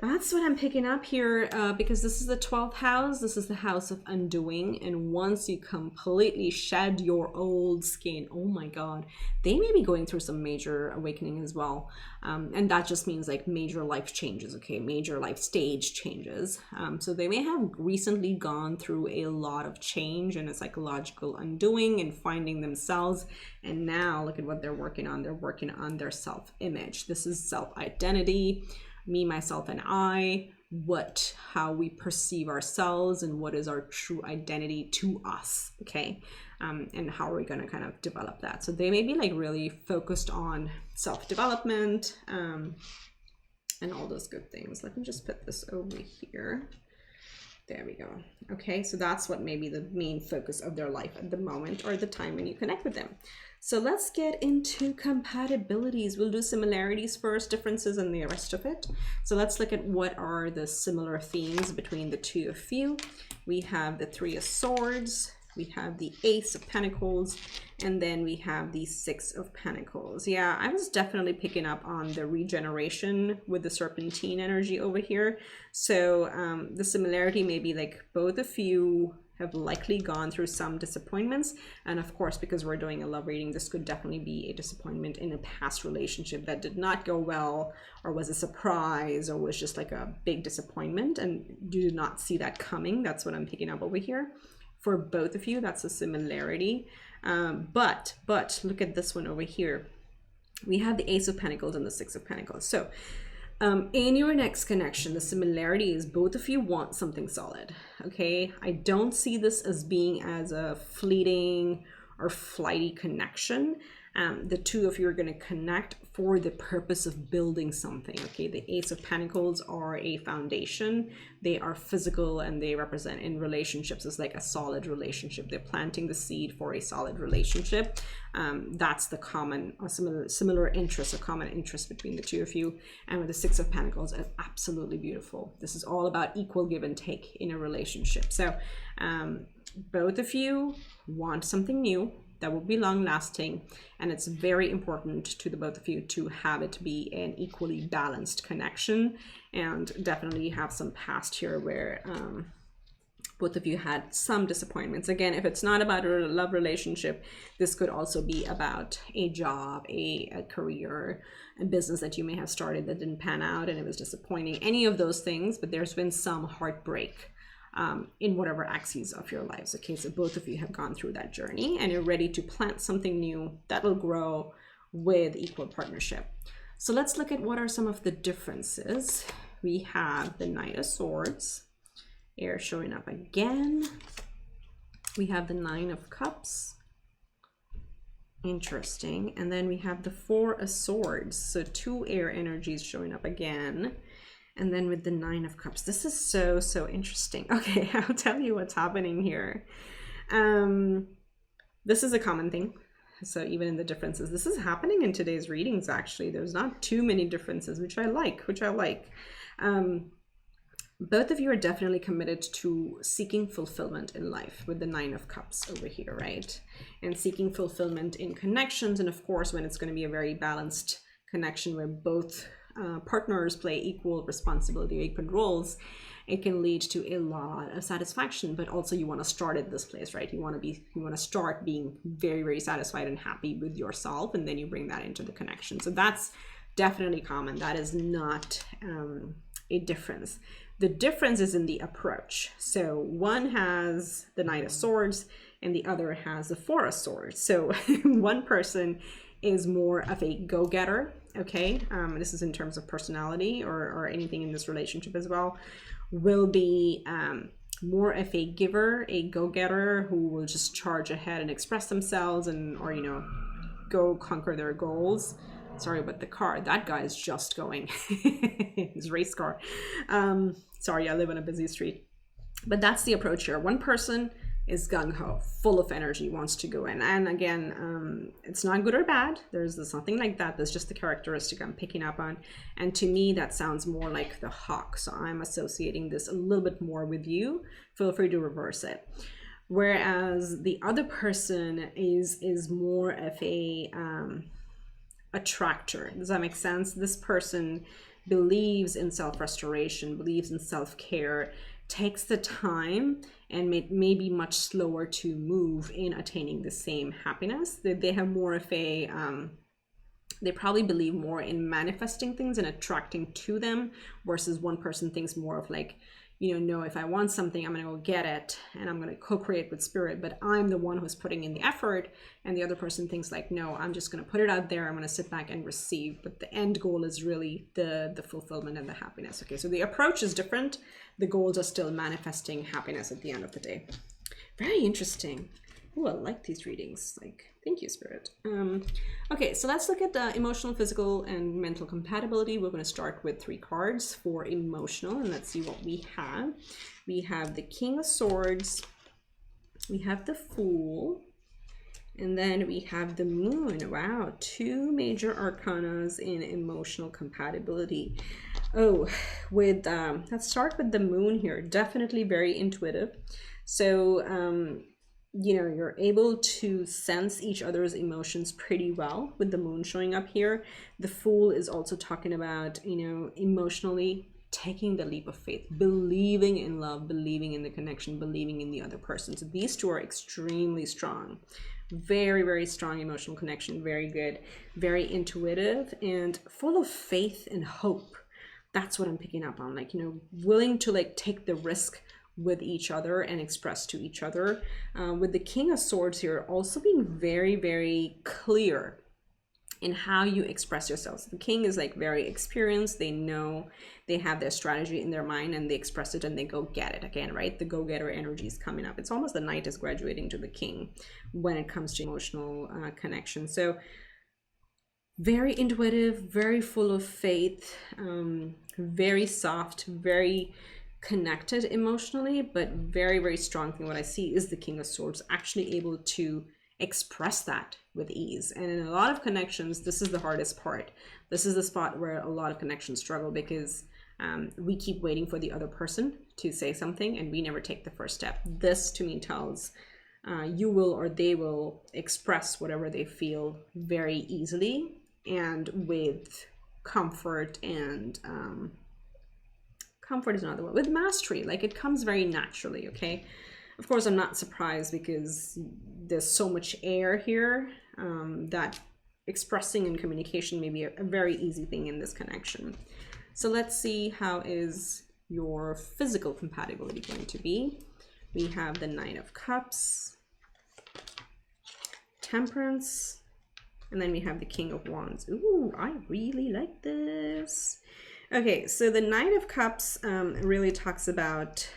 A: That's what I'm picking up here, because this is the 12th house. This is the house of undoing. And once you completely shed your old skin, oh my God, they may be going through some major awakening as well. And that just means like major life changes, okay? Major life stage changes. So they may have recently gone through a lot of change and a psychological undoing and finding themselves. And now look at what they're working on. They're working on their self-image. This is self-identity. Me, myself, and I, how we perceive ourselves and what is our true identity to us, okay? And how are we going to kind of develop that? So they may be like really focused on self-development and all those good things. Let me just put this over here. There we go. Okay, so that's what may be the main focus of their life at the moment or the time when you connect with them. So let's get into compatibilities. We'll do similarities first, differences, and the rest of it. So let's look at what are the similar themes between the two of you. We have the Three of Swords, we have the Ace of Pentacles, and then we have the Six of Pentacles. Yeah, I was definitely picking up on the regeneration with the Serpentine energy over here. So the similarity may be like both of you have likely gone through some disappointments. And of course, because we're doing a love reading, this could definitely be a disappointment in a past relationship that did not go well, or was a surprise, or was just like a big disappointment and you did not see that coming. That's what I'm picking up over here. For both of you, that's a similarity. But look at this one over here. We have the Ace of Pentacles and the Six of Pentacles. So in your next connection, the similarity is both of you want something solid, okay? I don't see this as being as a fleeting or flighty connection. The two of you are going to connect for the purpose of building something, okay? The Ace of Pentacles are a foundation. They are physical and they represent in relationships as like a solid relationship. They're planting the seed for a solid relationship. That's the common or similar interest or common interest between the two of you. And with the Six of Pentacles, it's absolutely beautiful. This is all about equal give and take in a relationship. So both of you want something new that will be long lasting, and it's very important to the both of you to have it be an equally balanced connection. And definitely have some past here where both of you had some disappointments. Again, if it's not about a love relationship, this could also be about a job, a career, a business that you may have started that didn't pan out and it was disappointing, any of those things. But there's been some heartbreak in whatever axes of your lives. Okay, so both of you have gone through that journey and you're ready to plant something new that will grow with equal partnership. So let's look at what are some of the differences. We have the Knight of Swords, air showing up again. We have the Nine of Cups, interesting. And then we have the Four of Swords, so two air energies showing up again. And then with the Nine of Cups, this is so interesting. Okay, I'll tell you what's happening here. This is a common thing. So even in the differences, this is happening in today's readings, actually. There's not too many differences, which I like. Both of you are definitely committed to seeking fulfillment in life with the Nine of Cups over here, right? And seeking fulfillment in connections. And of course, when it's going to be a very balanced connection where both partners play equal responsibility or equal roles, it can lead to a lot of satisfaction. But also you want to start at this place, right? You want to start being very satisfied and happy with yourself, and then you bring that into the connection. So that's definitely common. That is not a difference. The difference is in the approach. So one has the Knight of Swords and the other has the Four of Swords. So one person is more of a go-getter, okay? This is in terms of personality or anything in this relationship as well, will be more of a giver, a go-getter who will just charge ahead and express themselves or go conquer their goals. Sorry about the car. That guy is just going. His race car. Sorry, I live on a busy street. But that's the approach here. One person is gung-ho, full of energy, wants to go in. And again, it's not good or bad. There's nothing like that. That's just the characteristic I'm picking up on. And to me, that sounds more like the hawk. So I'm associating this a little bit more with you. Feel free to reverse it. Whereas the other person is more of a attractor. Does that make sense? This person believes in self-restoration, believes in self-care, takes the time, and may be much slower to move in attaining the same happiness. They have more of a, they probably believe more in manifesting things and attracting to them, versus one person thinks more of like, no, if I want something, I'm going to go get it and I'm going to co-create with spirit, but I'm the one who's putting in the effort, and the other person thinks like, no, I'm just going to put it out there, I'm going to sit back and receive, but the end goal is really the fulfillment and the happiness. Okay, so the approach is different, the goals are still manifesting happiness at the end of the day. Very interesting. Oh, I like these readings. Like, thank you, Spirit. Okay, so let's look at the emotional, physical, and mental compatibility. We're going to start with 3 cards for emotional, and let's see what we have. We have the King of Swords, we have the Fool, and then we have the Moon. Wow, 2 major arcanas in emotional compatibility. Oh, with let's start with the Moon here. Definitely very intuitive. So you're able to sense each other's emotions pretty well with the Moon showing up here. The Fool is also talking about, emotionally taking the leap of faith, believing in love, believing in the connection, believing in the other person. So these 2 are extremely strong. Very, very strong emotional connection. Very good. Very intuitive and full of faith and hope. That's what I'm picking up on. Like, willing to like take the risk with each other and express to each other. With the King of Swords here, also being very, very clear in how you express yourselves. The King is like very experienced. They know, they have their strategy in their mind and they express it and they go get it again, right? The go-getter energy is coming up. It's almost the Knight is graduating to the King when it comes to emotional connection. So very intuitive, very full of faith, very soft, very connected emotionally, but very, very strong thing. What I see is the King of Swords actually able to express that with ease. And in a lot of connections, this is the hardest part. This is the spot where a lot of connections struggle, because we keep waiting for the other person to say something and we never take the first step. This to me tells you will or they will express whatever they feel very easily and with comfort, and comfort is another word, with mastery. Like, it comes very naturally. Okay, of course I'm not surprised because there's so much air here that expressing and communication may be a very easy thing in this connection. So let's see, how is your physical compatibility going to be? We have the Knight of Cups, Temperance, and then we have the King of Wands. Ooh, I really like this. Okay, so the Knight of Cups really talks about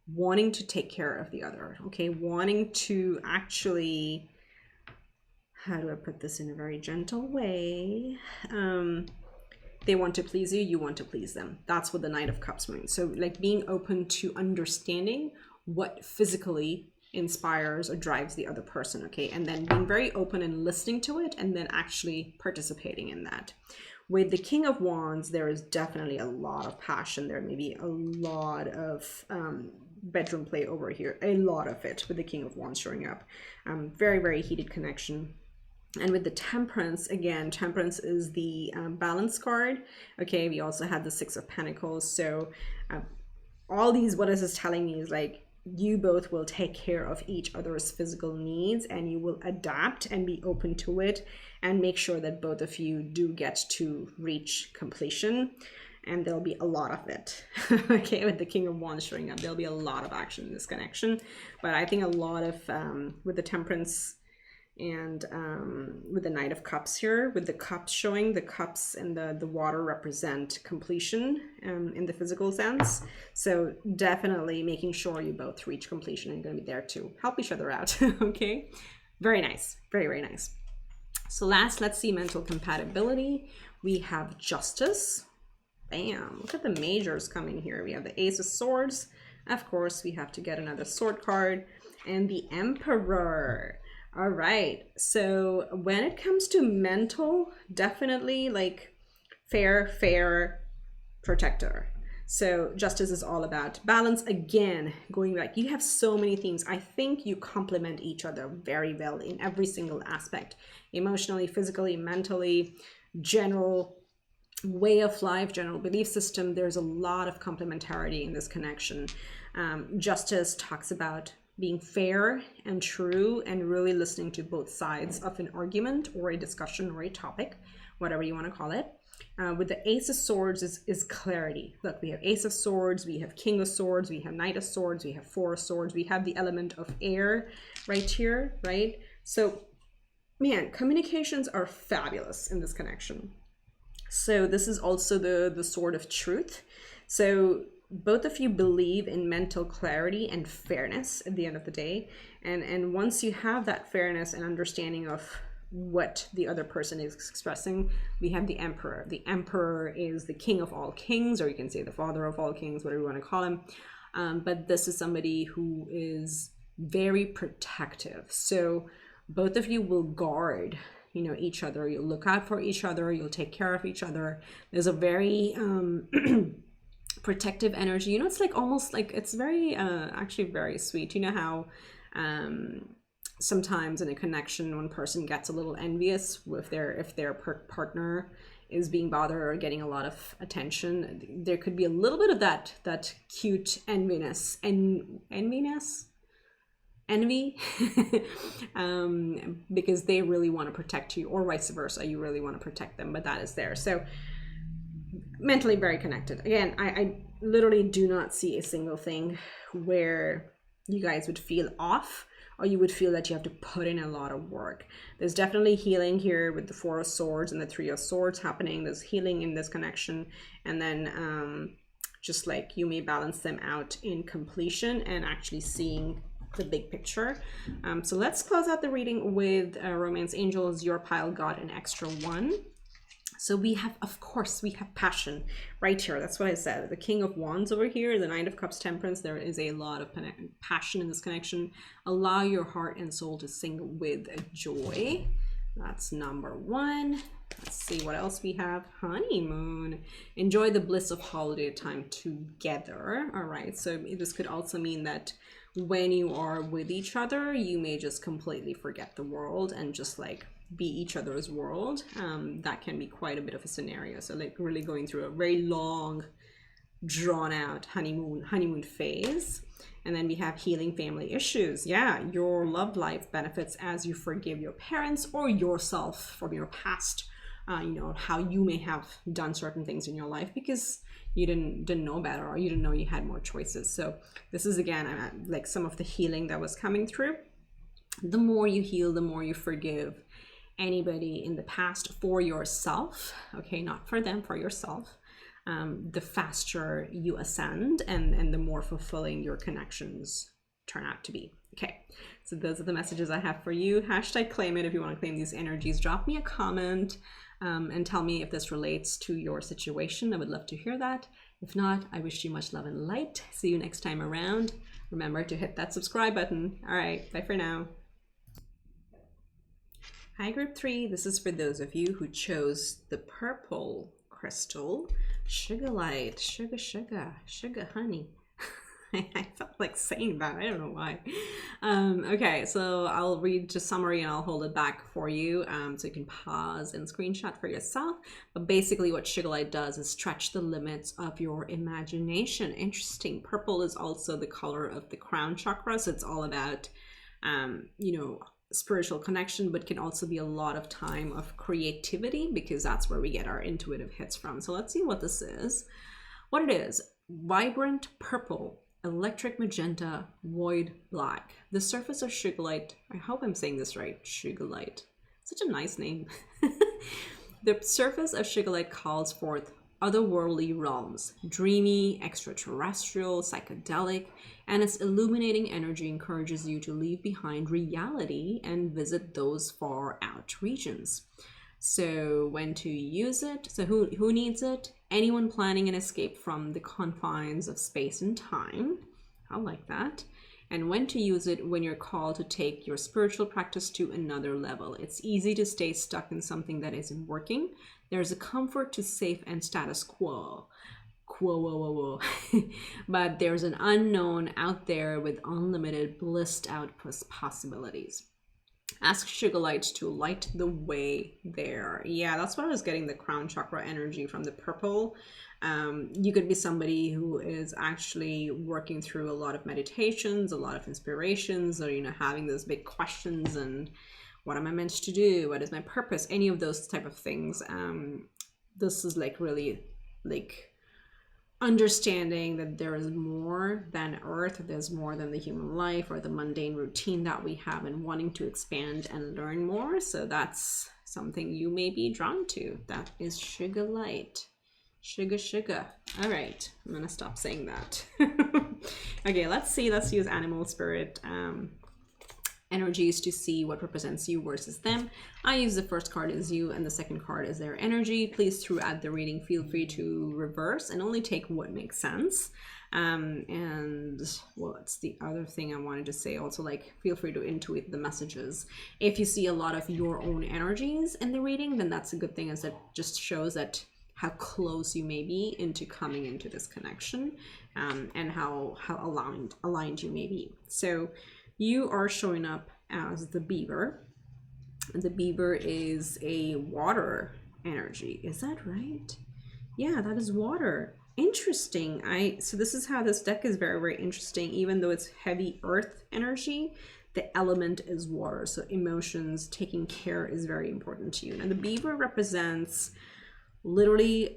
A: wanting to take care of the other, okay? Wanting to actually, how do I put this in a very gentle way? They want to please you, you want to please them. That's what the Knight of Cups means. So like being open to understanding what physically inspires or drives the other person, okay? And then being very open and listening to it and then actually participating in that. With the King of Wands, there is definitely a lot of passion. There may be a lot of bedroom play over here, a lot of it with the King of Wands showing up. Very, very heated connection. And with the Temperance, again, Temperance is the balance card. Okay, we also had the Six of Pentacles. So all these, what this is telling me is like, you both will take care of each other's physical needs and you will adapt and be open to it and make sure that both of you do get to reach completion. And there'll be a lot of it. Okay, with the King of Wands showing up, there'll be a lot of action in this connection. But I think a lot of, with the Temperance and with the Knight of Cups here, with the cups showing, the cups and the water represent completion in the physical sense. So definitely making sure you both reach completion and going to be there to help each other out. Okay, very nice, very, very nice. So last, let's see mental compatibility. We have Justice. Bam, look at the majors coming here. We have the Ace of Swords. Of course, we have to get another sword card, and the Emperor. All right, so when it comes to mental, definitely like fair protector. So Justice is all about balance. Again, going back, you have so many themes. I think you complement each other very well in every single aspect, emotionally, physically, mentally, general way of life, general belief system. There's a lot of complementarity in this connection. Justice talks about being fair and true and really listening to both sides of an argument or a discussion or a topic, whatever you want to call it. with the Ace of Swords is clarity. Look, we have Ace of Swords, we have King of Swords, we have Knight of Swords, we have Four of Swords, we have the element of air right here, right? So, man, communications are fabulous in this connection. So this is also the sword of truth. So both of you believe in mental clarity and fairness at the end of the day. And once you have that fairness and understanding of what the other person is expressing, we have the Emperor. The Emperor is the king of all kings, or you can say the father of all kings, whatever you want to call him. But this is somebody who is very protective. So both of you will guard, you know, each other. You'll look out for each other. You'll take care of each other. There's a very protective energy. You know, it's like almost like it's very actually very sweet. You know how sometimes in a connection one person gets a little envious if their partner is being bothered or getting a lot of attention. There could be a little bit of that cute envy because they really want to protect you, or vice versa, you really want to protect them, but that is there. So mentally very connected. Again, I literally do not see a single thing where you guys would feel off or you would feel that you have to put in a lot of work. There's definitely healing here with the Four of Swords and the Three of Swords happening. There's healing in this connection, and then just like you may balance them out in completion and actually seeing the big picture. So let's close out the reading with Romance Angels, your pile got an extra 1. So we have, of course, we have passion right here. That's what I said. The King of Wands over here, the Knight of Cups, Temperance. There is a lot of passion in this connection. Allow your heart and soul to sing with joy. That's number 1. Let's see what else we have. Honeymoon. Enjoy the bliss of holiday time together. All right. So this could also mean that when you are with each other, you may just completely forget the world and just like be each other's world. That can be quite a bit of a scenario. So like really going through a very long, drawn out honeymoon phase. And then we have healing family issues. Yeah, your love life benefits as you forgive your parents or yourself from your past. You know, how you may have done certain things in your life because you didn't know better, or you didn't know you had more choices. So this is again like some of the healing that was coming through. The more you heal, the more you forgive anybody in the past for yourself, okay, not for them, for yourself, the faster you ascend and the more fulfilling your connections turn out to be. Okay, so those are the messages I have for you. Hashtag claim it if you want to claim these energies. Drop me a comment and tell me if this relates to your situation. I would love to hear that. If not, I wish you much love and light. See you next time around. Remember to hit that subscribe button. All right, bye for now. Hi Group 3, this is for those of you who chose the purple crystal, Sugalite, sugar honey. I felt like saying that, I don't know why. Okay, so I'll read the summary and I'll hold it back for you so you can pause and screenshot for yourself. But basically what Sugalite does is stretch the limits of your imagination. Interesting. Purple is also the color of the crown chakra, so it's all about, you know, spiritual connection, but can also be a lot of time of creativity because that's where we get our intuitive hits from. So let's see what this is. What it is: vibrant purple, electric magenta, void black. The surface of Sugalite, I hope I'm saying this right, Sugalite. Such a nice name. The surface of Sugalite calls forth otherworldly realms, dreamy, extraterrestrial, psychedelic, and its illuminating energy encourages you to leave behind reality and visit those far out regions. So when to use it? So who needs it? Anyone planning an escape from the confines of space and time. I like that. And when to use it? When you're called to take your spiritual practice to another level. It's easy to stay stuck in something that isn't working. There's a comfort to safe and status quo. But there's an unknown out there with unlimited blissed out possibilities. Ask Sugalite to light the way there. Yeah, that's what I was getting, the crown chakra energy from the purple. You could be somebody who is actually working through a lot of meditations, a lot of inspirations, or, you know, having those big questions and what am I meant to do? What is my purpose? Any of those type of things. this is like really like understanding that there is more than Earth, there's more than the human life or the mundane routine that we have, and wanting to expand and learn more. So that's something you may be drawn to. That is Sugalite. Sugar. All right, I'm gonna stop saying that. Okay, let's see. Let's use animal spirit energies to see what represents you versus them. I use the first card as you and the second card as their energy. Please, throughout the reading, feel free to reverse and only take what makes sense. And what's the other thing I wanted to say? Also, like, feel free to intuit the messages. If you see a lot of your own energies in the reading, then that's a good thing, as it just shows that how close you may be into coming into this connection, and how aligned you may be. So you are showing up as the beaver. The beaver is a water energy. Is that right? Yeah, that is water. Interesting. So this is how this deck is very, very interesting. Even though it's heavy earth energy, the element is water. So emotions, taking care is very important to you. Now the beaver represents literally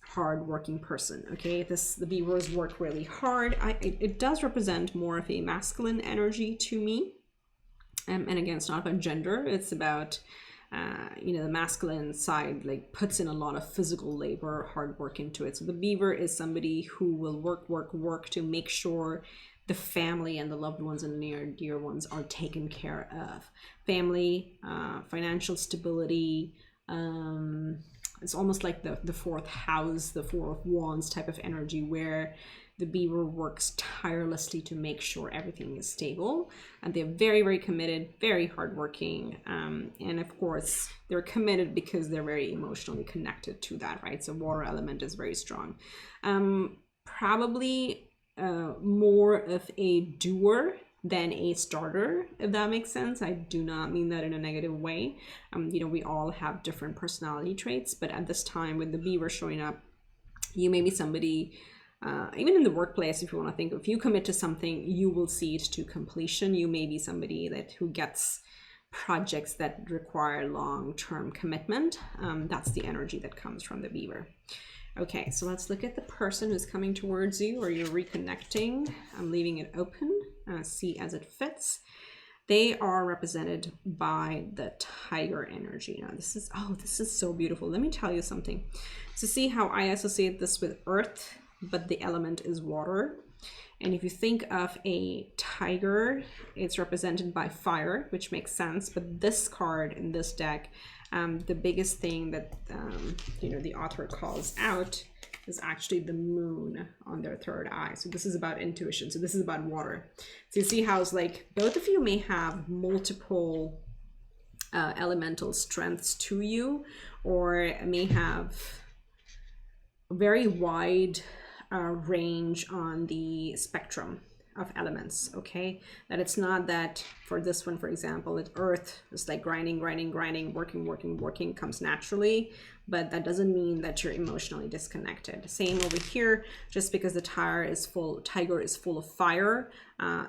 A: hard-working person. Okay, the beavers work really hard. It does represent more of a masculine energy to me, and again, it's not about gender. It's about the masculine side like puts in a lot of physical labor, hard work into it. So the beaver is somebody who will work to make sure the family and the loved ones and near dear ones are taken care of. Family, financial stability. It's almost like the fourth house, the Four of Wands type of energy, where the beaver works tirelessly to make sure everything is stable. And they're very, very committed, very hardworking. And of course, they're committed because they're very emotionally connected to that, right? So water element is very strong. Probably more of a doer than a starter, if that makes sense. I do not mean that in a negative way. We all have different personality traits, but at this time with the beaver showing up, you may be somebody, even in the workplace, if you want to think, if you commit to something, you will see it to completion. You may be somebody who gets projects that require long-term commitment. That's the energy that comes from the beaver. Okay, so let's look at the person who's coming towards you, or you're reconnecting. I'm leaving it open, see as it fits. They are represented by the tiger energy. Now this is so beautiful. Let me tell you something. So see how I associate this with earth, but the element is water. And if you think of a tiger, it's represented by fire, which makes sense. But this card in this deck, the biggest thing that the author calls out is actually the moon on their third eye. So this is about intuition. So this is about water. So you see how it's like both of you may have multiple elemental strengths to you, or may have a very wide range on the spectrum of elements. Okay, that it's not that for this one, for example, it's earth, it's like grinding, working comes naturally, but that doesn't mean that you're emotionally disconnected. Same over here. Just because the tiger is full of fire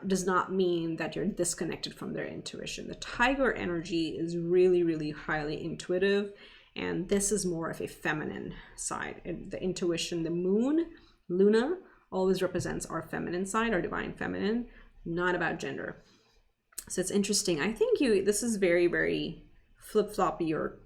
A: does not mean that you're disconnected from their intuition. The tiger energy is really, really highly intuitive, and this is more of a feminine side. The intuition, the moon, Luna, always represents our feminine side, our divine feminine, not about gender. So it's interesting. I think this is very, very flip-floppy or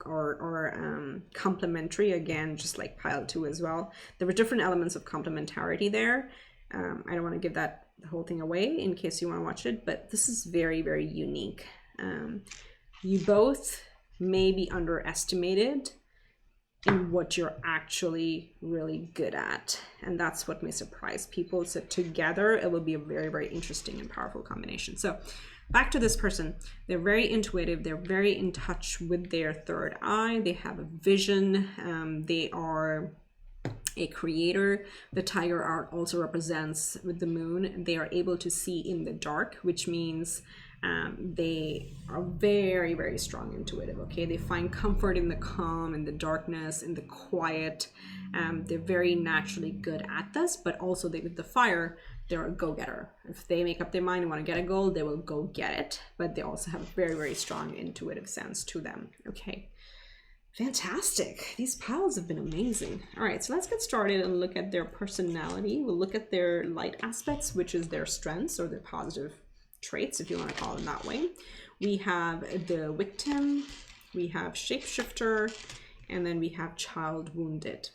A: complementary, again, just like pile 2 as well. There were different elements of complementarity there. I don't want to give that whole thing away in case you want to watch it, but this is very, very unique. You both may be underestimated in what you're actually really good at, and that's what may surprise people. So together it will be a very, very interesting and powerful combination. So back to this person. They're very intuitive, they're very in touch with their third eye, they have a vision, they are a creator. The tiger art also represents with the moon, they are able to see in the dark, which means they are very, very strong intuitive. Okay, they find comfort in the calm, in the darkness, in the quiet. They're very naturally good at this, but also with the fire, they're a go-getter. If they make up their mind and want to get a goal, they will go get it, but they also have a very, very strong intuitive sense to them. Okay, Fantastic. These piles have been amazing. All right, so let's get started and look at their personality. We'll look at their light aspects, which is their strengths or their positive traits, if you want to call them that way. We have the victim, we have shapeshifter, and then we have child wounded.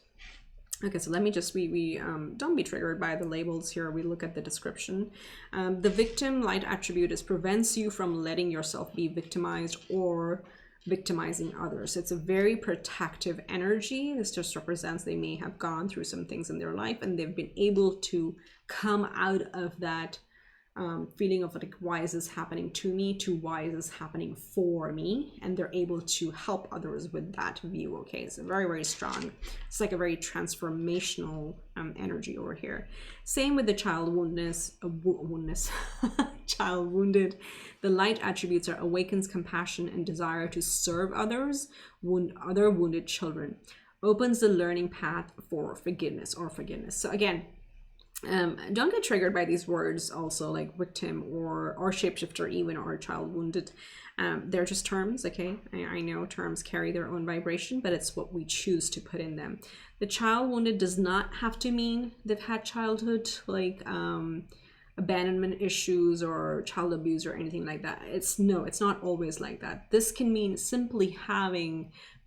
A: Okay, so let me just, don't be triggered by the labels here. We look at the description. The victim light attribute is prevents you from letting yourself be victimized or victimizing others. It's a very protective energy. This just represents they may have gone through some things in their life and they've been able to come out of that feeling of like, why is this happening to me, to why is this happening for me, and they're able to help others with that view. Okay, so very, very strong. It's like a very transformational energy over here. Same with the child child wounded. The light attributes are awakens compassion and desire to serve others, other wounded children, opens the learning path for forgiveness. So again, don't get triggered by these words also, like victim or shapeshifter even, or child wounded. They're just terms, okay? I know terms carry their own vibration, but it's what we choose to put in them. The child wounded does not have to mean they've had childhood, like abandonment issues or child abuse or anything like that. It's not always like that. This can mean simply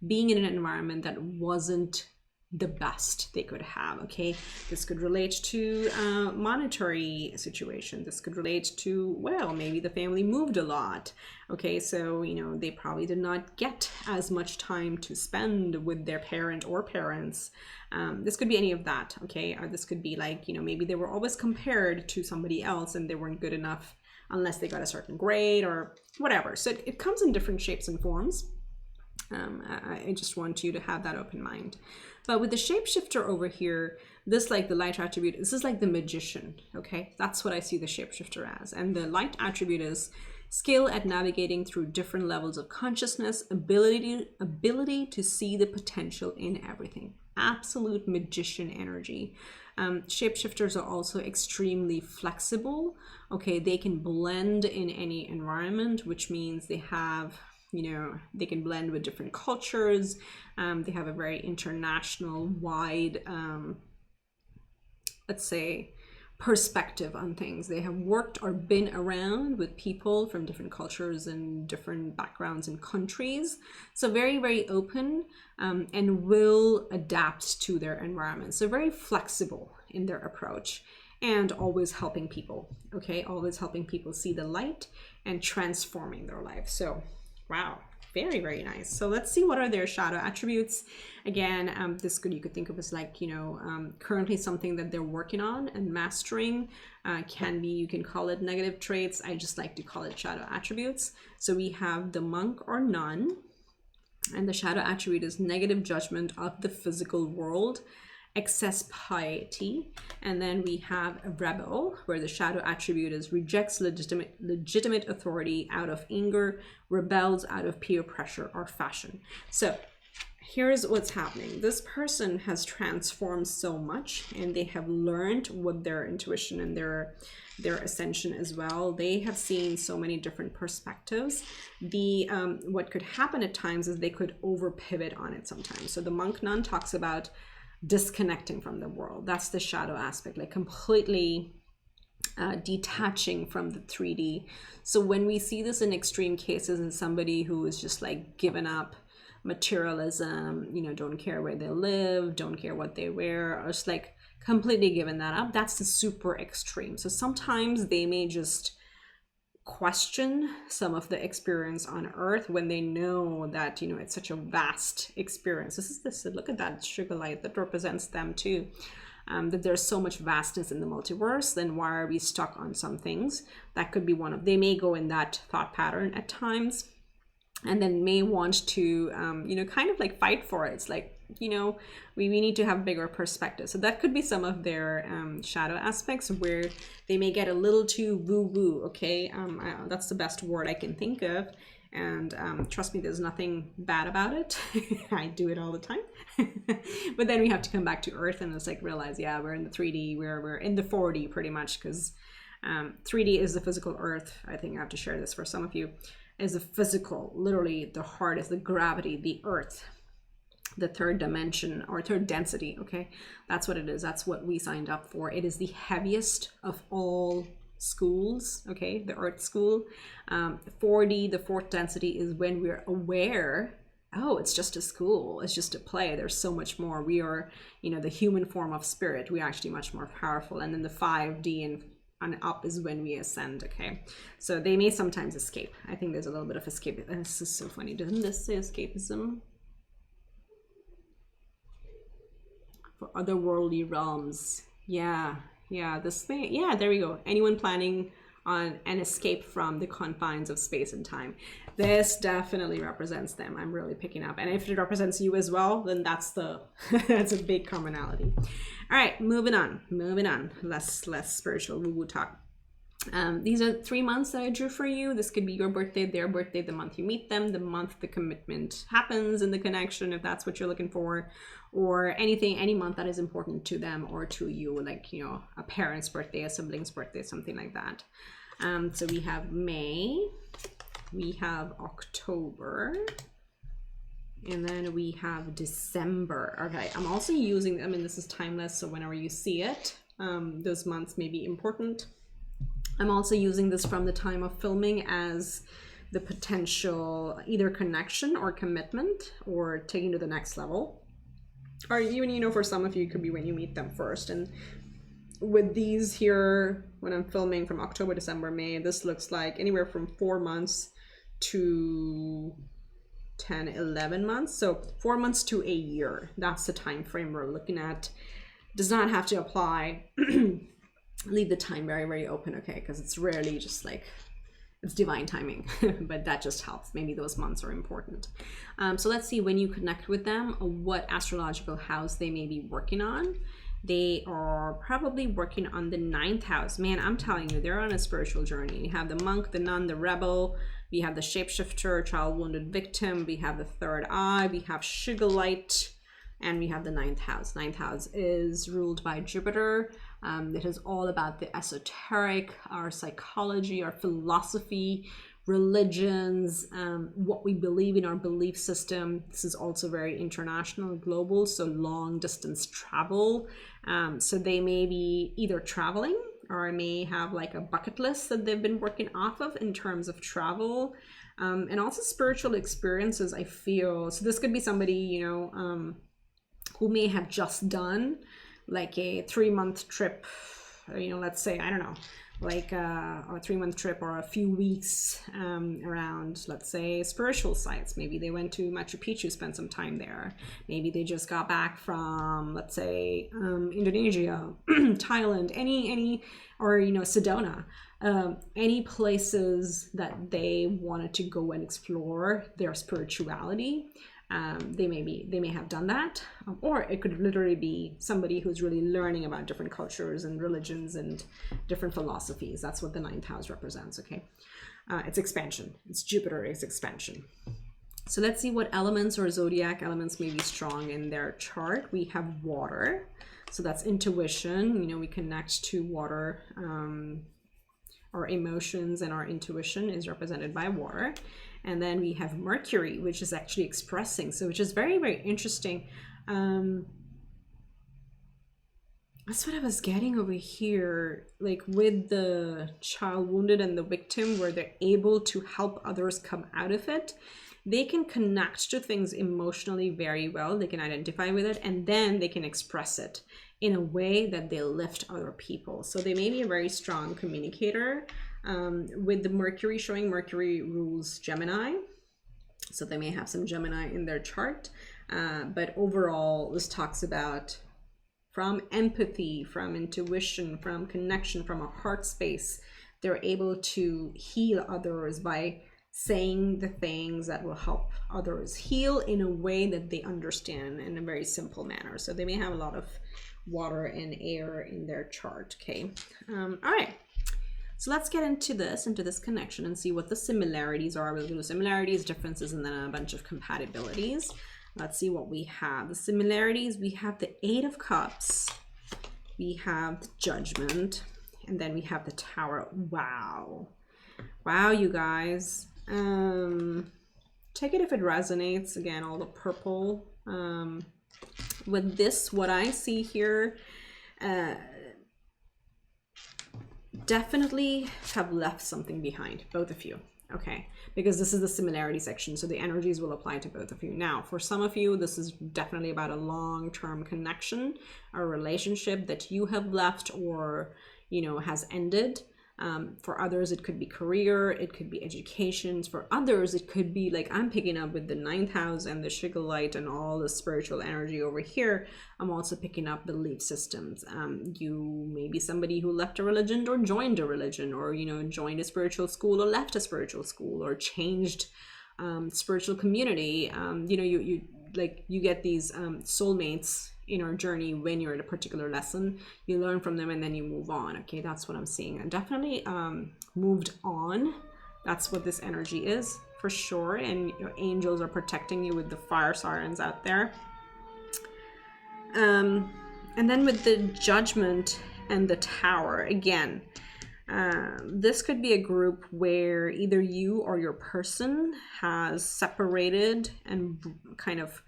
A: being in an environment that wasn't the best they could have. Okay, this could relate to monetary situation. This could relate to, well, maybe the family moved a lot. Okay, so they probably did not get as much time to spend with their parent or parents. This could be any of that. Okay, or this could be like, maybe they were always compared to somebody else and they weren't good enough unless they got a certain grade or whatever. So it comes in different shapes and forms. I just want you to have that open mind. But with the shapeshifter over here, this, like the light attribute, this is like the magician. Okay, that's what I see the shapeshifter as. And the light attribute is skill at navigating through different levels of consciousness, ability to see the potential in everything. Absolute magician energy. Shapeshifters are also extremely flexible. Okay, they can blend in any environment, which means they have, they can blend with different cultures. They have a very international, wide, let's say, perspective on things. They have worked or been around with people from different cultures and different backgrounds and countries. So very, very open and will adapt to their environment. So very flexible in their approach and always helping people. Okay, always helping people see the light and transforming their life. So wow, very, very nice. So let's see what are their shadow attributes. Again, you could think of as like, currently something that they're working on and mastering. Can be, you can call it negative traits. I just like to call it shadow attributes. So we have the monk or nun, and the shadow attribute is negative judgment of the physical world, excess piety. And then we have a rebel, where the shadow attribute is rejects legitimate authority out of anger, rebels out of peer pressure or fashion. So here's what's happening. This person has transformed so much, and they have learned what their intuition and their ascension as well. They have seen so many different perspectives. What could happen at times is they could over pivot on it sometimes. So the monk nun talks about disconnecting from the world. That's the shadow aspect, like completely detaching from the 3D. So when we see this in extreme cases in somebody who is just like given up materialism, don't care where they live, don't care what they wear, or just like completely given that up, that's the super extreme. So sometimes they may just question some of the experience on earth when they know that it's such a vast experience. Look at that Sugalite, that represents them too, that there's so much vastness in the multiverse. Then why are we stuck on some things? That could be one of, they may go in that thought pattern at times, and then may want to kind of like fight for it. It's like, we need to have bigger perspective. So that could be some of their shadow aspects, where they may get a little too woo-woo. Okay, that's the best word I can think of. And trust me, there's nothing bad about it. I do it all the time. But then we have to come back to earth and just like realize, yeah, we're in the 3D, we're in the 4D pretty much, because 3D is the physical earth. I think I have to share this for some of you. Is the physical, literally the heart is the gravity, the earth. the third dimension or third density. Okay, that's what it is. That's what we signed up for. It is the heaviest of all schools. Okay, the earth school. 4D, the fourth density, is when we're aware, oh, it's just a school, it's just a play, there's so much more. We are, you know, the human form of spirit. We're actually much more powerful. And then the 5D and up is when we ascend. Okay, so they may sometimes escape. I think there's a little bit of escape. This is so funny. Doesn't this say escapism? For otherworldly realms. Yeah, this thing. Yeah, there we go. Anyone planning on an escape from the confines of space and time. This definitely represents them. I'm really picking up. And if it represents you as well, then that's the that's a big commonality. All right, moving on. Less spiritual woo-woo talk. These are 3 months that I drew for you. This could be your birthday, their birthday, the month you meet them, the month the commitment happens in the connection, if that's what you're looking for, or anything, any month that is important to them or to you, like, you know, a parent's birthday, a sibling's birthday, something like that. So we have May, we have October, and then we have December. Okay, I'm also using, I mean, this is timeless, so whenever you see it, those months may be important. I'm also using this from the time of filming as the potential either connection or commitment or taking to the next level. Or even, you know, for some of you, it could be when you meet them first. And with these here, when I'm filming from October, December, May, this looks like anywhere from 4 months to 10, 11 months. So 4 months to a year. That's the time frame we're looking at. Does not have to apply. Leave the time very, very open, okay? Because it's rarely just like, it's divine timing, but that just helps. Maybe those months are important. So let's see, when you connect with them, what astrological house they may be working on. They are probably working on the 9th house. Man, I'm telling you, they're on a spiritual journey. You have the monk, the nun, the rebel. We have the shapeshifter, child wounded victim. We have the third eye. We have Sugalite. And we have the 9th house. 9th house is ruled by Jupiter. It is all about the esoteric, our psychology, our philosophy, religions, what we believe in, our belief system. This is also very international, global, so long distance travel. So they may be either traveling or may have like a bucket list that they've been working off of in terms of travel. And also spiritual experiences, I feel. So this could be somebody, you know, who may have just done like a 3-month trip, you know, let's say, I don't know, like a 3-month trip or a few weeks around, let's say, spiritual sites. Maybe they went to Machu Picchu, spent some time there. Maybe they just got back from, let's say, Indonesia, Thailand, any, or, you know, Sedona. Any places that they wanted to go and explore their spirituality. They may have done that, or it could literally be somebody who's really learning about different cultures and religions and different philosophies. That's what the 9th house represents. Okay, it's expansion. It's Jupiter. It's expansion. So let's see what elements or zodiac elements may be strong in their chart. We have water, so that's intuition. You know, we connect to water. Our emotions and our intuition is represented by water. And then we have Mercury, which is actually expressing, so which is very, very interesting. That's what I was getting over here, like with the child wounded and the victim, where they're able to help others come out of it. They can connect to things emotionally very well. They can identify with it, and then they can express it in a way that they lift other people. So they may be a very strong communicator. With the Mercury showing, Mercury rules Gemini, so they may have some Gemini in their chart, but overall this talks about from empathy, from intuition, from connection, from a heart space, they're able to heal others by saying the things that will help others heal in a way that they understand in a very simple manner. So they may have a lot of water and air in their chart. Okay, all right. So let's get into this connection and see what the similarities are. We'll do similarities, differences, and then a bunch of compatibilities. Let's see what we have. The similarities, we have the 8 of Cups, we have the Judgment, and then we have the Tower. Wow. Wow, you guys. Take it if it resonates. Again, all the purple With this, what I see here, definitely have left something behind, both of you. Okay, because this is the similarity section, so the energies will apply to both of you. Now, for some of you, this is definitely about a long-term connection, a relationship that you have left or, you know, has ended. For others, it could be career, it could be education. For others, it could be like I'm picking up with the 9th house and the Sugalite and all the spiritual energy over here. I'm also picking up belief systems. You may be somebody who left a religion or joined a religion, or, you know, joined a spiritual school or left a spiritual school or changed spiritual community. You know, you get these soulmates in our journey. When you're at a particular lesson, you learn from them and then you move on. Okay, that's what I'm seeing. And definitely moved on. That's what this energy is for sure. And your angels are protecting you with the fire sirens out there. And then with the Judgment and the Tower, again, this could be a group where either you or your person has separated and kind of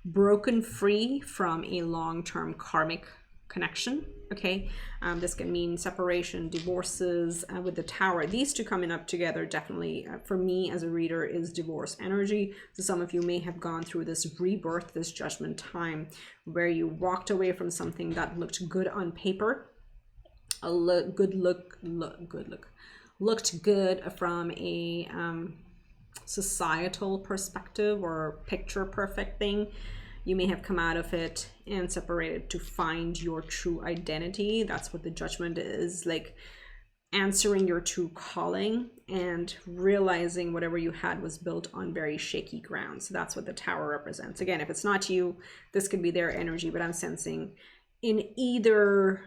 A: broken free from a long-term karmic connection. Okay, this can mean separation, divorces. With the Tower, these two coming up together definitely for me as a reader is divorce energy. So some of you may have gone through this rebirth, this judgment time, where you walked away from something that looked good on paper, looked good from a societal perspective or picture perfect thing. You may have come out of it and separated to find your true identity. That's what the Judgment is, like answering your true calling and realizing whatever you had was built on very shaky ground. So that's what the Tower represents. Again, if it's not you, this could be their energy, but I'm sensing in either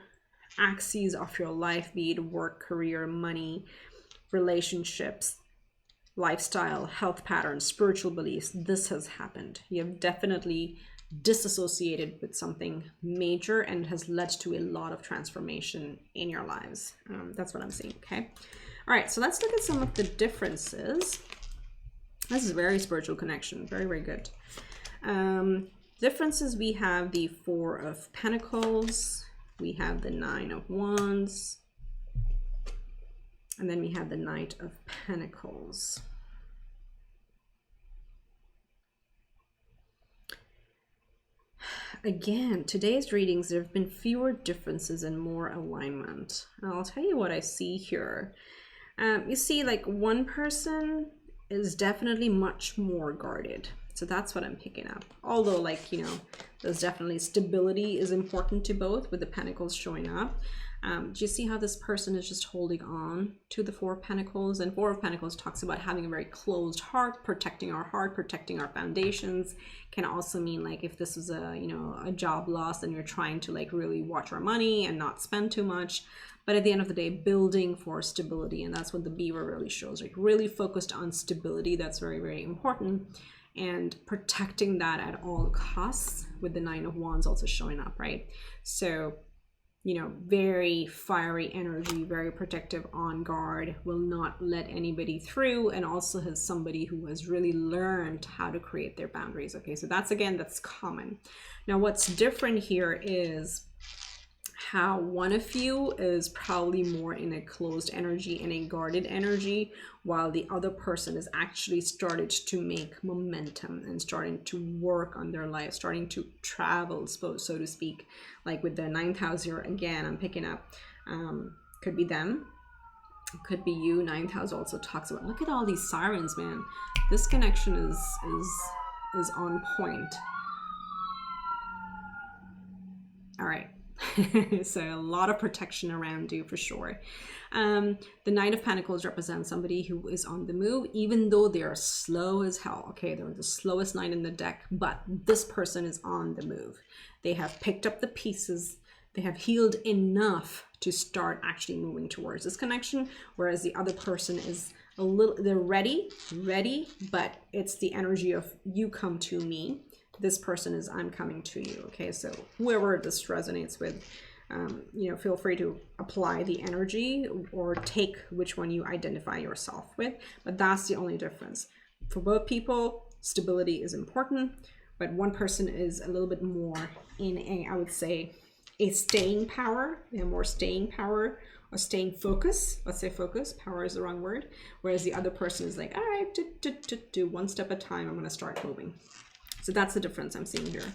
A: axes of your life, be it work, career, money, relationships, lifestyle, health patterns, spiritual beliefs, this has happened. You have definitely disassociated with something major and has led to a lot of transformation in your lives. That's what I'm seeing. Okay, all right, so let's look at some of the differences. This is a very spiritual connection, very, very good. Differences, we have the 4 of Pentacles, we have the 9 of Wands, and then we have the Knight of Pentacles. Again, today's readings, there have been fewer differences and more alignment. And I'll tell you what I see here. You see, like, one person is definitely much more guarded. So that's what I'm picking up. Although, like, you know, there's definitely stability is important to both, with the Pentacles showing up. Do you see how this person is just holding on to the 4 of Pentacles? And 4 of Pentacles talks about having a very closed heart, protecting our foundations. Can also mean, like, if this is a, you know, a job loss and you're trying to, like, really watch our money and not spend too much. But at the end of the day, building for stability. And that's what the beaver really shows, like really focused on stability. That's very, very important. And protecting that at all costs, with the 9 of Wands also showing up, right? So, you know, very fiery energy, very protective, on guard, will not let anybody through, and also has somebody who has really learned how to create their boundaries. Okay, so that's, again, that's common. Now, what's different here is how one of you is probably more in a closed energy and a guarded energy, while the other person is actually started to make momentum and starting to work on their life, starting to travel, so to speak. Like with the 9th house here, again, I'm picking up, could be them, could be you. 9th house also talks about, look at all these sirens, man. This connection is on point. All right. So a lot of protection around you for sure. The Knight of Pentacles represents somebody who is on the move, even though they are slow as hell. Okay, they're the slowest knight in the deck, but this person is on the move. They have picked up the pieces. They have healed enough to start actually moving towards this connection, whereas the other person is a little, they're ready, but it's the energy of you come to me. This person is I'm coming to you. Okay, so whoever this resonates with, you know, feel free to apply the energy or take which one you identify yourself with. But that's the only difference. For both people, stability is important. but one person is a little bit more in a, I would say, a staying power. They have more staying power or staying focus. Let's say focus. Power is the wrong word. Whereas the other person is like, all right, do one step at a time. I'm going to start moving. So that's the difference I'm seeing here.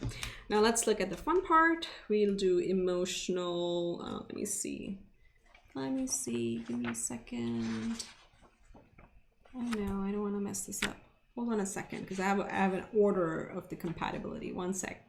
A: Now let's look at the fun part. We'll do emotional. Let me see. Give me a second. Oh no, I don't want to mess this up. Hold on a second, because I have an order of the compatibility. One sec.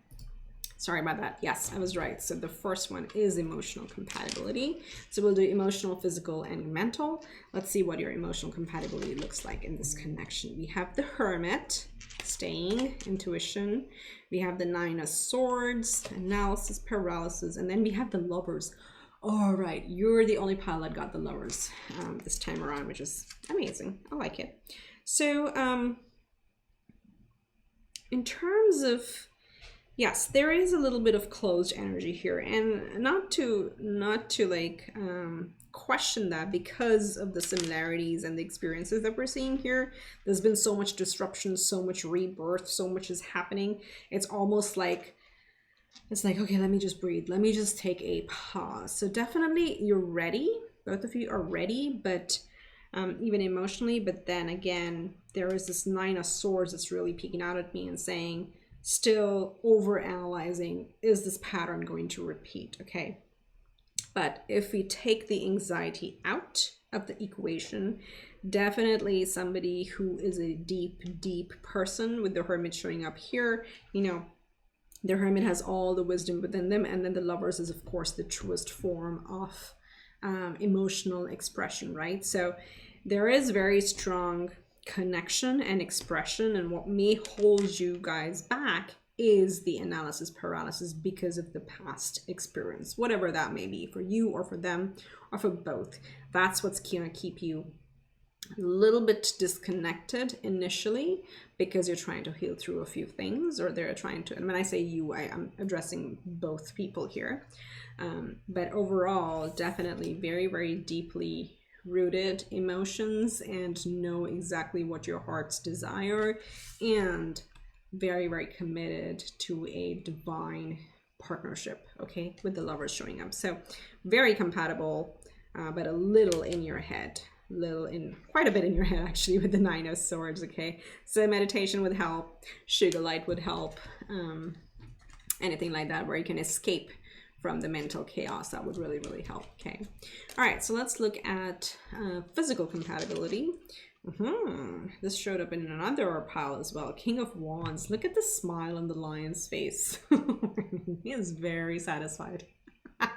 A: Sorry about that. Yes, I was right. So the first one is emotional compatibility. So we'll do emotional, physical, and mental. Let's see what your emotional compatibility looks like in this connection. We have the Hermit, staying, intuition. We have the Nine of Swords, analysis, paralysis, and then we have the Lovers. All right, you're the only pile that got the Lovers this time around, which is amazing. I like it. So in terms of, yes, there is a little bit of closed energy here, and not to like question that because of the similarities and the experiences that we're seeing here. There's been so much disruption, so much rebirth, so much is happening. It's almost like, it's like, okay, let me just breathe. Let me just take a pause. So definitely you're ready. Both of you are ready, but even emotionally. But then again, there is this Nine of Swords that's really peeking out at me and saying, still over analyzing, is this pattern going to repeat? Okay. But if we take the anxiety out of the equation, definitely somebody who is a deep person, with the Hermit showing up here, you know, the Hermit has all the wisdom within them, and then the Lovers is of course the truest form of emotional expression, right? So there is very strong connection and expression, and what may hold you guys back is the analysis paralysis because of the past experience, whatever that may be for you or for them or for both. That's what's gonna keep you a little bit disconnected initially, because you're trying to heal through a few things, or they're trying to, and when I say you, I'm addressing both people here. But overall, definitely very deeply rooted emotions, and know exactly what your heart's desire, and very committed to a divine partnership, okay, with the Lovers showing up. So very compatible, but a little in your head, quite a bit in your head actually, with the Nine of Swords. Okay, so meditation would help, Sugalite would help, anything like that where you can escape from the mental chaos. That would really help. Okay, all right, so let's look at physical compatibility. This showed up in another pile as well. King of Wands. Look at the smile on the lion's face. He is very satisfied. Oh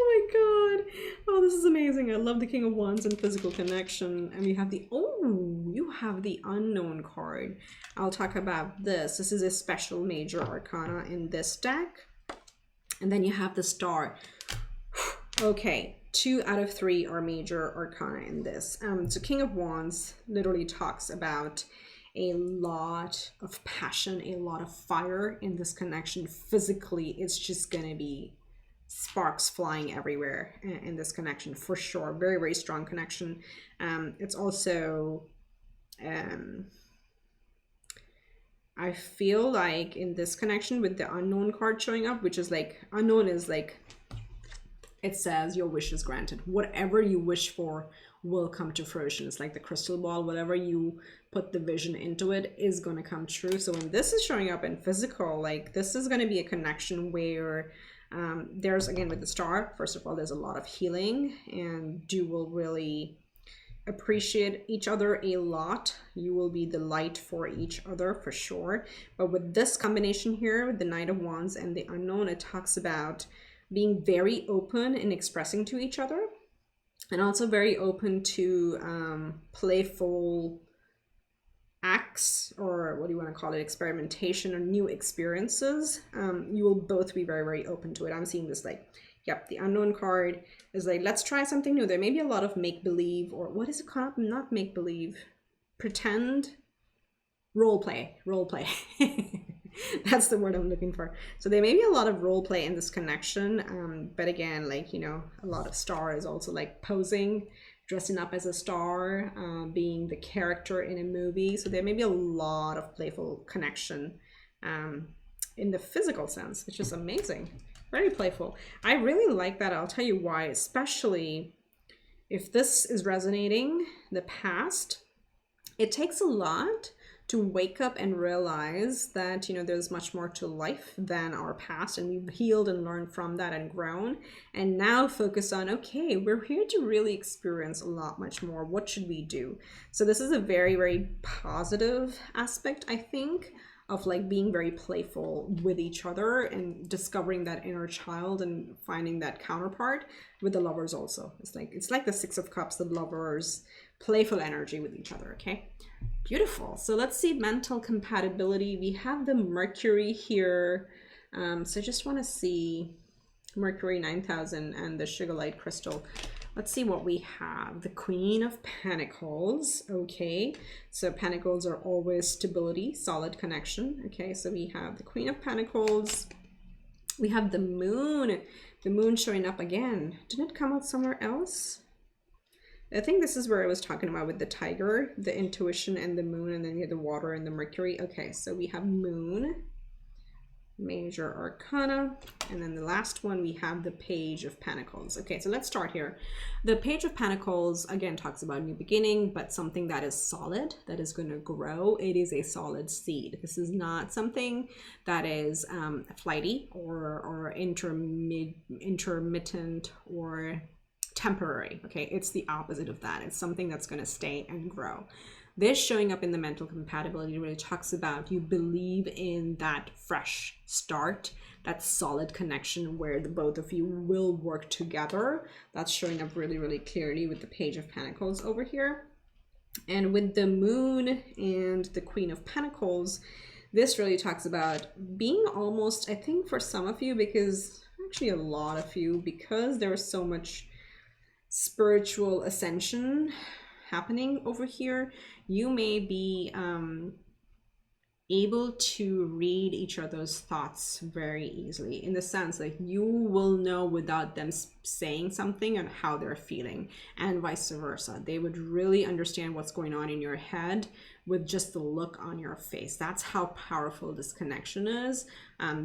A: my god. Oh, this is amazing. I love the King of Wands and physical connection. And we have the, oh, you have the Unknown card. I'll talk about this. This is a special major arcana in this deck. And then you have the Star. Okay, 2 out of 3 are major arcana in this. So King of Wands literally talks about a lot of passion, a lot of fire in this connection. Physically, it's just gonna be sparks flying everywhere in this connection for sure. Very strong connection. It's also I feel like in this connection with the Unknown card showing up, which is like, Unknown is like, it says your wish is granted. Whatever you wish for will come to fruition. It's like the crystal ball. Whatever you put the vision into it is going to come true. So when this is showing up in physical, like this is going to be a connection where there's, again, with the Star, first of all, there's a lot of healing, and you will really appreciate each other a lot. You will be the light for each other for sure. But with this combination here, with the Knight of Wands and the Unknown, it talks about being very open in expressing to each other, and also very open to playful acts, or what do you want to call it, experimentation or new experiences. You will both be very open to it. I'm seeing this like, yep, the Unknown card is like, let's try something new. There may be a lot of make-believe, or what is it called? Not make-believe, pretend, role play. That's the word I'm looking for. So there may be a lot of role play in this connection, but again, like, you know, a lot of Star is also like posing dressing up as a star, being the character in a movie. So there may be a lot of playful connection in the physical sense, which is amazing. Very playful. I really like that. I'll tell you why, especially if this is resonating the past. It takes a lot to wake up and realize that, you know, there's much more to life than our past, and we've healed and learned from that and grown, and now focus on, okay, we're here to really experience a lot much more. What should we do? So this is a very, very positive aspect, I think, of like being very playful with each other and discovering that inner child and finding that counterpart with the lovers also. It's like the Six of Cups, the lovers, playful energy with each other. Okay, beautiful. So let's see mental compatibility. We have the Mercury here. So I just want to see Mercury 9000 and the Sugalite crystal. Let's see what we have. The Queen of Pentacles. Okay, so Pentacles are always stability, solid connection. Okay, so we have the Queen of Pentacles. We have the Moon. The Moon showing up again. Didn't it come out somewhere else? I think this is where I was talking about with the Tiger, the intuition and the Moon, and then you have the water and the Mercury. Okay, so we have Moon, Major Arcana, and then the last one we have the Page of Pentacles. Okay, so let's start here. The Page of Pentacles again talks about new beginning, but something that is solid, that is going to grow. It is a solid seed. This is not something that is flighty or intermittent or temporary. Okay, it's the opposite of that. It's something that's going to stay and grow. This showing up in the mental compatibility really talks about you believe in that fresh start, that solid connection where the both of you will work together. That's showing up really, really clearly with the Page of Pentacles over here. And with the Moon and the Queen of Pentacles, this really talks about being almost, I think for some of you, because actually a lot of you, because there's so much spiritual ascension happening over here, you may be able to read each other's thoughts very easily, in the sense that you will know without them saying something and how they're feeling, and vice versa. They would really understand what's going on in your head with just the look on your face. That's how powerful this connection is.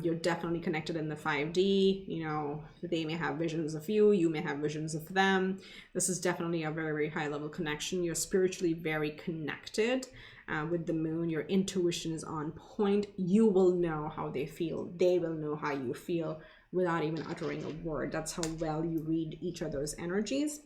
A: You're definitely connected in the 5D. You know, they may have visions of you, you may have visions of them. This is definitely a very, very high level connection. You're spiritually very connected. With the Moon, your intuition is on point. You will know how they feel. They will know how you feel without even uttering a word. That's how well you read each other's energies.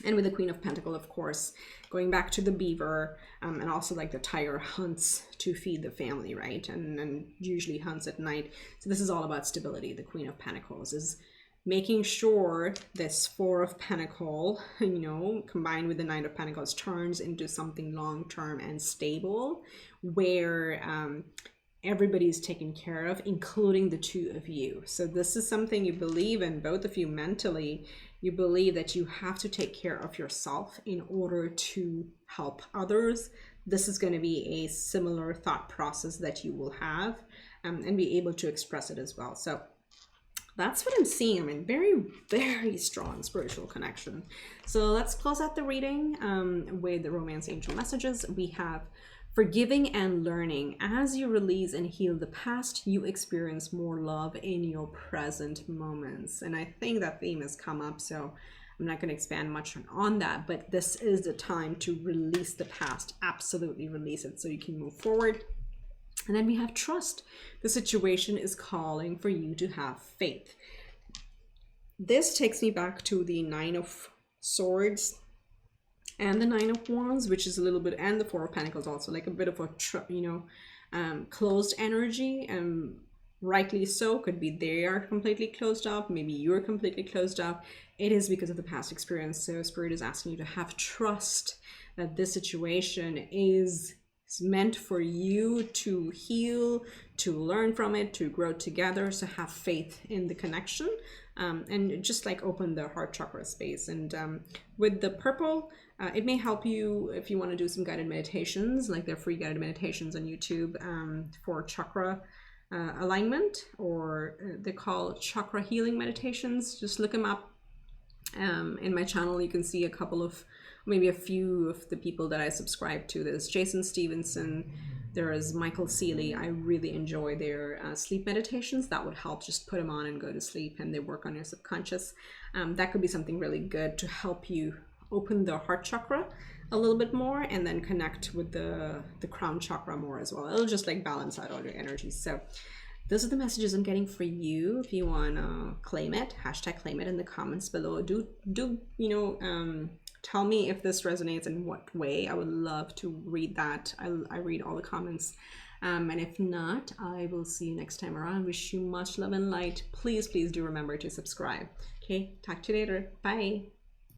A: And with the Queen of Pentacles, of course, going back to the beaver, and also like the tiger hunts to feed the family, right? And usually hunts at night. So this is all about stability. The Queen of Pentacles is making sure this Four of Pentacles, you know, combined with the Nine of Pentacles, turns into something long-term and stable, where everybody's taken care of, including the two of you. So this is something you believe in, both of you mentally. You believe that you have to take care of yourself in order to help others. This is going to be a similar thought process that you will have, and be able to express it as well. So that's what I'm seeing. I mean, very, very strong spiritual connection. So let's close out the reading with the Romance Angel messages. We have forgiving and learning. As you release and heal the past, you experience more love in your present moments. And I think that theme has come up, so I'm not going to expand much on that, but this is the time to release the past. Absolutely release it so you can move forward. And then we have trust. The situation is calling for you to have faith. This takes me back to the Nine of Swords and the Nine of Wands, which is a little bit, and the Four of Pentacles also, like a bit of a, closed energy. And rightly so, could be they are completely closed up, maybe you're completely closed up. It is because of the past experience. So Spirit is asking you to have trust that this situation is meant for you to heal, to learn from it, to grow together. So have faith in the connection, and just like open the heart chakra space. And with the purple, it may help you if you want to do some guided meditations, like they're free guided meditations on YouTube for chakra alignment, or they call chakra healing meditations. Just look them up. In my channel, you can see a couple of, maybe a few of the people that I subscribe to. There's Jason Stevenson, there is Michael Seeley. I really enjoy their sleep meditations. That would help, just put them on and go to sleep, and they work on your subconscious. That could be something really good to help you open the heart chakra a little bit more, and then connect with the crown chakra more as well. It'll just like balance out all your energies. So those are the messages I'm getting for you. If you want to claim it, hashtag claim it in the comments below. Do you know, tell me if this resonates, in what way. I would love to read that. I read all the comments. And if not, I will see you next time around. Wish you much love and light. Please do remember to subscribe. Okay, talk to you later. Bye.